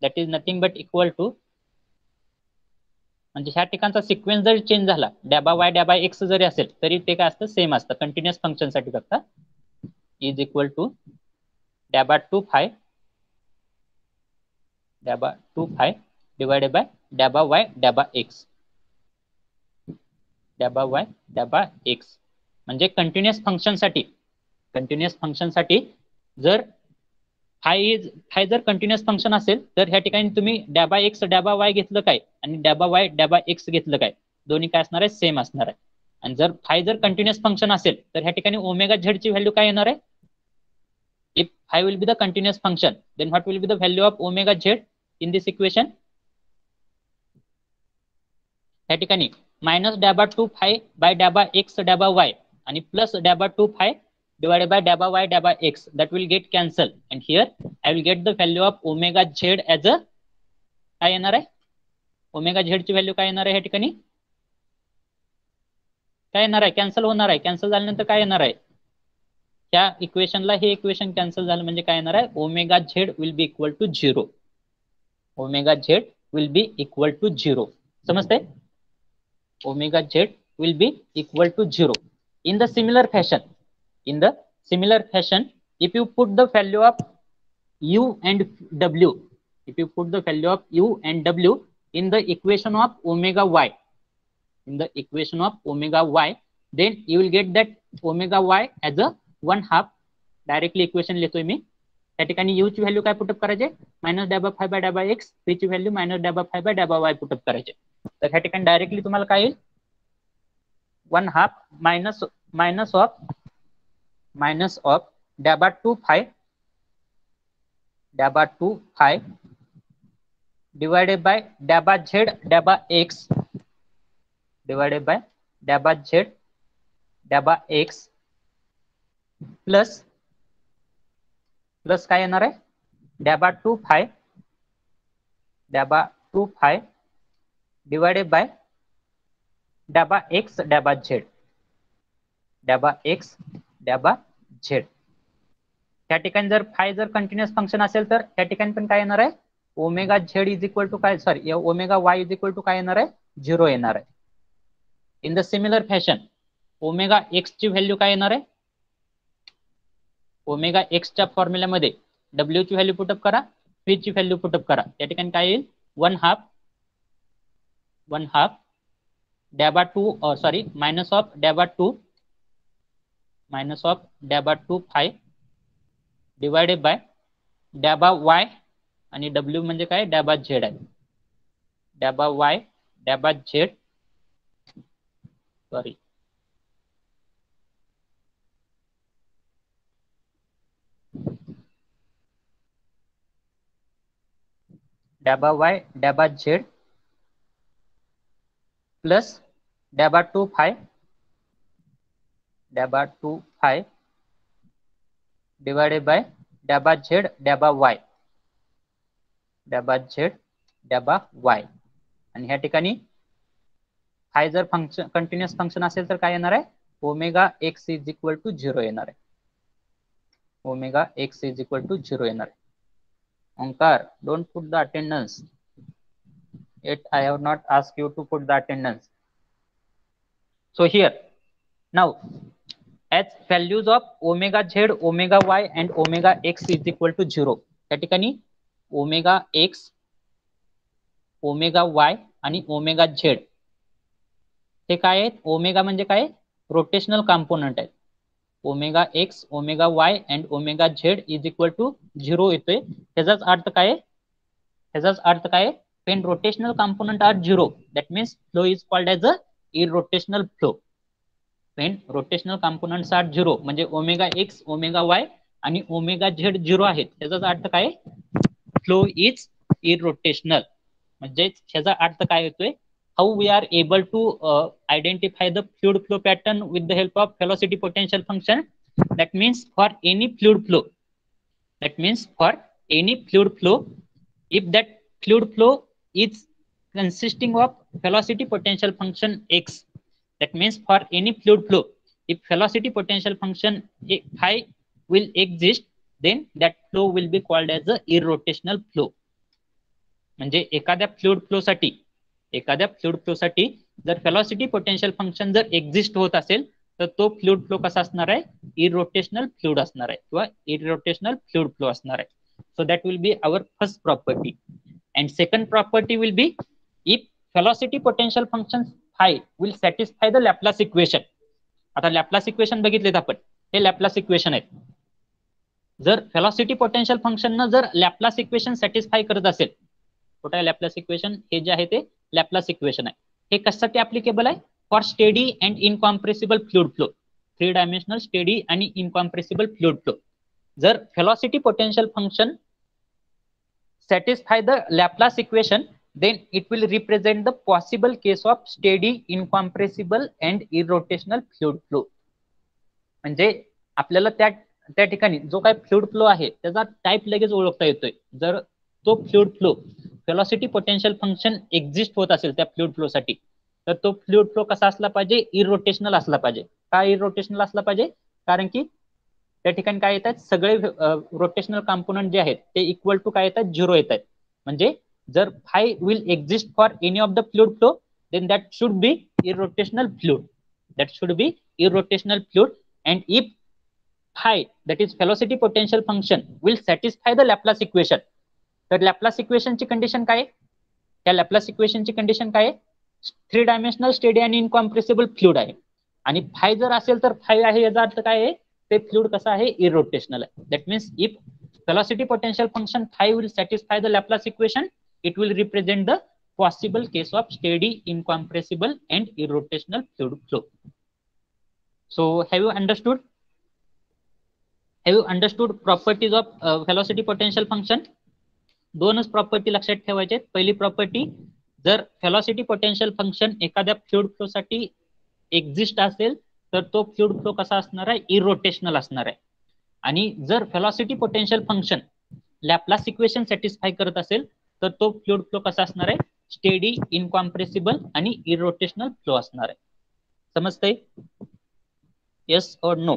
That is nothing but equal to, म्हणजे ह्या ठिकाणचा sequence जरी change झाला, डॅबा y डॅबा x जरी असेल तरी ते काय असतं? सेम असतं कंटिन्युअस फंक्शन साठी फक्त. इज इक्वल टू डॅबा 2 फाय डिवाइडेड बाय डॅबा वाय डॅबा एक्स, डॅबा वाय डॅबा एक्स. म्हणजे कंटिन्युअस फंक्शन साठी जर फाय जर कंटिन्युअस फंक्शन असेल तर ह्या ठिकाणी तुम्ही डॅबा एक्स डॅबा वाय घेतलं काय आणि डॅबा वाय डॅबा एक्स घेतलं काय, दोन्ही काय असणार आहे, सेम असणार आहे. आणि जर फाय जर कंटिन्युअस फंक्शन असेल तर ह्या ठिकाणी ओमेगा झेड ची व्हॅल्यू काय येणार आहे? If phi will be the continuous function then what will be the value of omega z in this equation? ह्या ठिकाणी मायनस डॅबा 2 फाय बाय डॅबा एक्स डॅबा वाय आणि प्लस डॅबा 2 phi divided by daba y daba x, that will get cancelled, and here I will get the value of omega z as a काय येणार आहे? ओमेगा झेड ची value काय येणार आहे? ह्या ठिकाणी काय येणार आहे? कॅन्सल होणार आहे. कॅन्सल झाल्यानंतर काय येणार आहे? त्या इक्वेशनला हे इक्वेशन कॅन्सल झालं म्हणजे काय येणार आहे? Omega Z will be equal to 0. Omega Z will be equal to 0. समजतंय? Omega Z will be equal to 0. In the similar fashion, if you put the value of u and w, in the equation of omega y, then you will get that omega y as a 1/2. Directly equation लिहितोय मी. त्या ठिकाणी u ची value काय put up करायचे? Minus डॅबा phi by डॅबा x, p ची value minus डॅबा फाय बाय डॅबा वाय पुटअप करायचे. तर ह्या ठिकाणी डायरेक्टली तुम्हाला काय येईल? 1/2 minus of daba 2 phi divided by daba z daba x divided by daba z daba x plus काय येणार आहे? daba 2 phi divided by daba x daba z daba z. त्या ठिकाणी जर फाय जर कंटिन्युअस फंक्शन असेल तर त्या ठिकाणी पण काय येणार आहे? Omega Z is equal to काय, sorry omega y is equal to काय येणार आहे? 0 येणार आहे. In the similar fashion omega x ची व्हॅल्यू काय येणार आहे? ओमेगा एक्सच्या फॉर्म्युल्यामध्ये डब्ल्यू ची व्हॅल्यू पुटअप करा, पी ची व्हॅल्यू पुटअप करा. त्या ठिकाणी काय येईल? 1/2 डॅबा 2 सॉरी मायनस ऑफ डॅबा 2 फाय डिवायडेड बाय डॅबा वाय आणि डब्ल्यू म्हणजे काय? डॅबा झेड आहे. डॅबा वाय डॅबा झेड सॉरी डॅबा वाय डॅबा झेड प्लस डॅबा 2 फाय डिवायडेड बाय डॅबा झेड डॅबा वाय आणि ह्या ठिकाणी फाय जर फंक्शन कंटिन्युअस फंक्शन असेल तर काय येणार आहे? Omega x is equal to 0 येणार आहे. Omega x is equal to 0 येणार आहे. Omkar, don't put the attendance. Yet I have not asked you to put the attendance. So here now as values of omega z, omega y and omega x is equal to 0. त्या ठिकाणी omega x, omega y आणि omega z ते काय आहेत? Omega म्हणजे काय? Rotational component आहेत. Omega X, omega Y and omega Z is equal to 0 येतोय. ह्याचाच अर्थ काय? When rotational component are 0, that means flow is called as a irrotational flow. When rotational components are 0 म्हणजे ओमेगा एक्स, ओमेगा वाय आणि omega Z 0 आहेत. ह्याचाच अर्थ काय? Flow is irrotational. म्हणजे ह्याचा अर्थ काय होतोय? How we are able to identify the fluid flow pattern with the help of velocity potential function. That means for any fluid flow, if that fluid flow is consisting of velocity potential function x, that means for any fluid flow if velocity potential function phi will exist, then that flow will be called as a irrotational flow. म्हणजे एखाद्या fluid flow साठी जर velocity potential function जर exist होत असेल तर तो fluid flow कसा असणार आहे? irrotational fluid असणार आहे किंवा irrotational fluid flow असणार आहे. So that will be our first property. And second property will be if velocity potential function phi will satisfy the Laplace equation. आता लॅपलास इक्वेशन बघितलेत आपण, हे लॅपलास इक्वेशन आहेत. जर व्हेलॉसिटी पोटेन्शियल फंक्शन न जर Laplace equation satisfy करत असेल, कुठे आहे लॅपलास इक्वेशन, हे जे आहे ते लॅपलास इक्वेशन आहे. हे कशासाठी ऍप्लिकेबल आहे? For steady and incompressible fluid flow, 3 dimensional steady आणि इनकॉम्प्रेसिबल फ्लुइड फ्लो. जर velocity potential function satisfy the Laplace equation, then it will represent the possible case of steady, incompressible and irrotational fluid flow. म्हणजे आपल्याला त्या ठिकाणी जो काही fluid flow आहे त्याचा टाइप लगेच ओळखता येतोय. जर तो fluid flow velocity potential function exist होत असेल त्या फ्लुइड फ्लो साठी, तर तो फ्लुइड फ्लो कसा असला पाहिजे? इरोटेशनल असला पाहिजे. का इरोटेशनल असला पाहिजे? कारण की त्या ठिकाणी काय येतात, सगळे रोटेशनल कॉम्पोनंट जे आहेत ते इक्वल टू काय येतात? 0 येत आहेत. म्हणजे जर phi will exist for any of the fluid flow, then that should be irrotational fluid. That should be irrotational fluid. And if phi that is velocity potential function will satisfy the Laplace equation, तर Laplace इक्वेशनची condition काय आहे? त्या Laplace इक्वेशनची condition काय आहे? 3 dimensional steady आणि incompressible fluid आहे. आणि फाय जर असेल तर फाय आहे याचा अर्थ काय आहे? ते फ्लुइड कसं आहे? इरोटेशनल आहे. That means if velocity potential function phi will satisfy the Laplace equation, it will represent the possible case of steady, incompressible and irrotational fluid flow. So have you understood? Have you understood properties of velocity potential function? दोनच property लक्षात ठेवायचे. पहिली property, जर velocity potential function एखाद्या fluid flow साठी exist असेल तर तो फ्लुइड फ्लो कसा असणार आहे? इरोटेशनल असणार आहे. आणि जर velocity potential function Laplace equation satisfy करत असेल तर तो फ्लुइड फ्लो कसा असणार आहे? स्टेडी, इनकॉम्प्रेसिबल आणि इरोटेशनल फ्लो असणार आहे. समजतंय? Yes or no?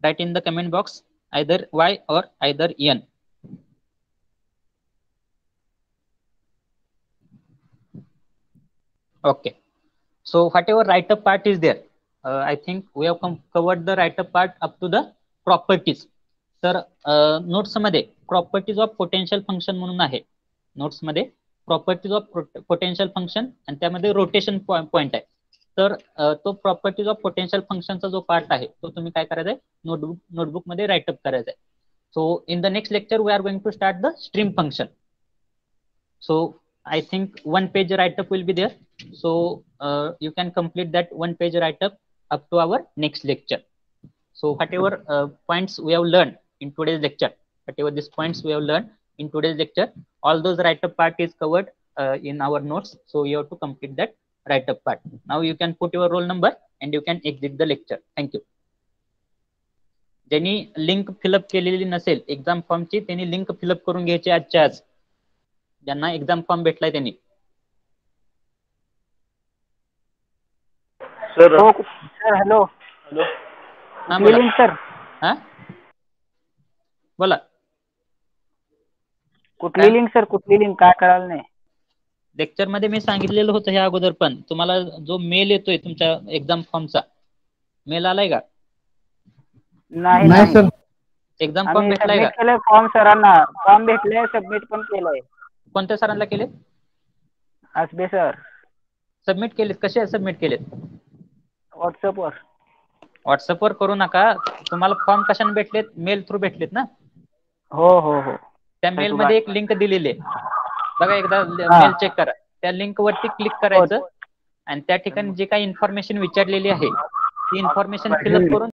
Right in the comment box either Y or either N. Okay, so whatever write-up part is there, I think we have covered the write-up part up to the properties. तर notes मध्ये properties of potential function म्हणून आहे. Notes मध्ये properties of potential function आणि त्यामध्ये rotation point आहे. तर तो प्रॉपर्टीज ऑफ पोटेन्शियल फंक्शनचा जो पार्ट आहे तो तुम्ही काय करायचा आहे? नोटबुक मध्ये राईटअप करायचा आहे. So in the next lecture we are going to start the stream function. So I think 1 page write-up will be there. So you can complete that 1 page write-up up to our next lecture. So whatever points we have learned in today's lecture, whatever these points we have learned in today's lecture, all those write-up part is covered in our notes. So you have to complete that write-up part. Now you can put your roll number and you can exit the lecture. Thank you. ज्यांनी link fill up केलेली नसेल exam फॉर्मची, त्यांनी link fill up करून घ्यायची आजच्या आज. ज्यांना exam form भेटलाय त्यांनी. सर हॅलो हॅलो हा बोला सर. हा बोला. कुठली लिंक सर? कुठली लिंक? काय कळालं नाही. लेक्चर मध्ये मी सांगितलेलं होतं ह्या अगोदर, पण तुम्हाला जो मेल येतोय तुमच्या एक्झाम फॉर्मचा, मेल आलाय का? नाही सर. एक्झाम फॉर्म भेटलाय का? केलंय फॉर्म सरांना. फॉर्म भेटलाय, सबमिट पण केलंय. कोणत्या सरांना केले? आसबे सर. सबमिट केलेत? कसे सबमिट केलेत? व्हॉट्सअपवर. व्हॉट्सअपवर करू नका. तुम्हाला फॉर्म कशाने भेटलेत? मेल थ्रू भेटलेत ना? हो हो हो. त्या मेल मध्ये एक लिंक दिलेली आहे बघा, एकदा मेल चेक करा. त्या लिंक वरती क्लिक करायचं आणि त्या ठिकाणी जे काही इन्फॉर्मेशन विचारलेली आहे ती इन्फॉर्मेशन फिलअप करून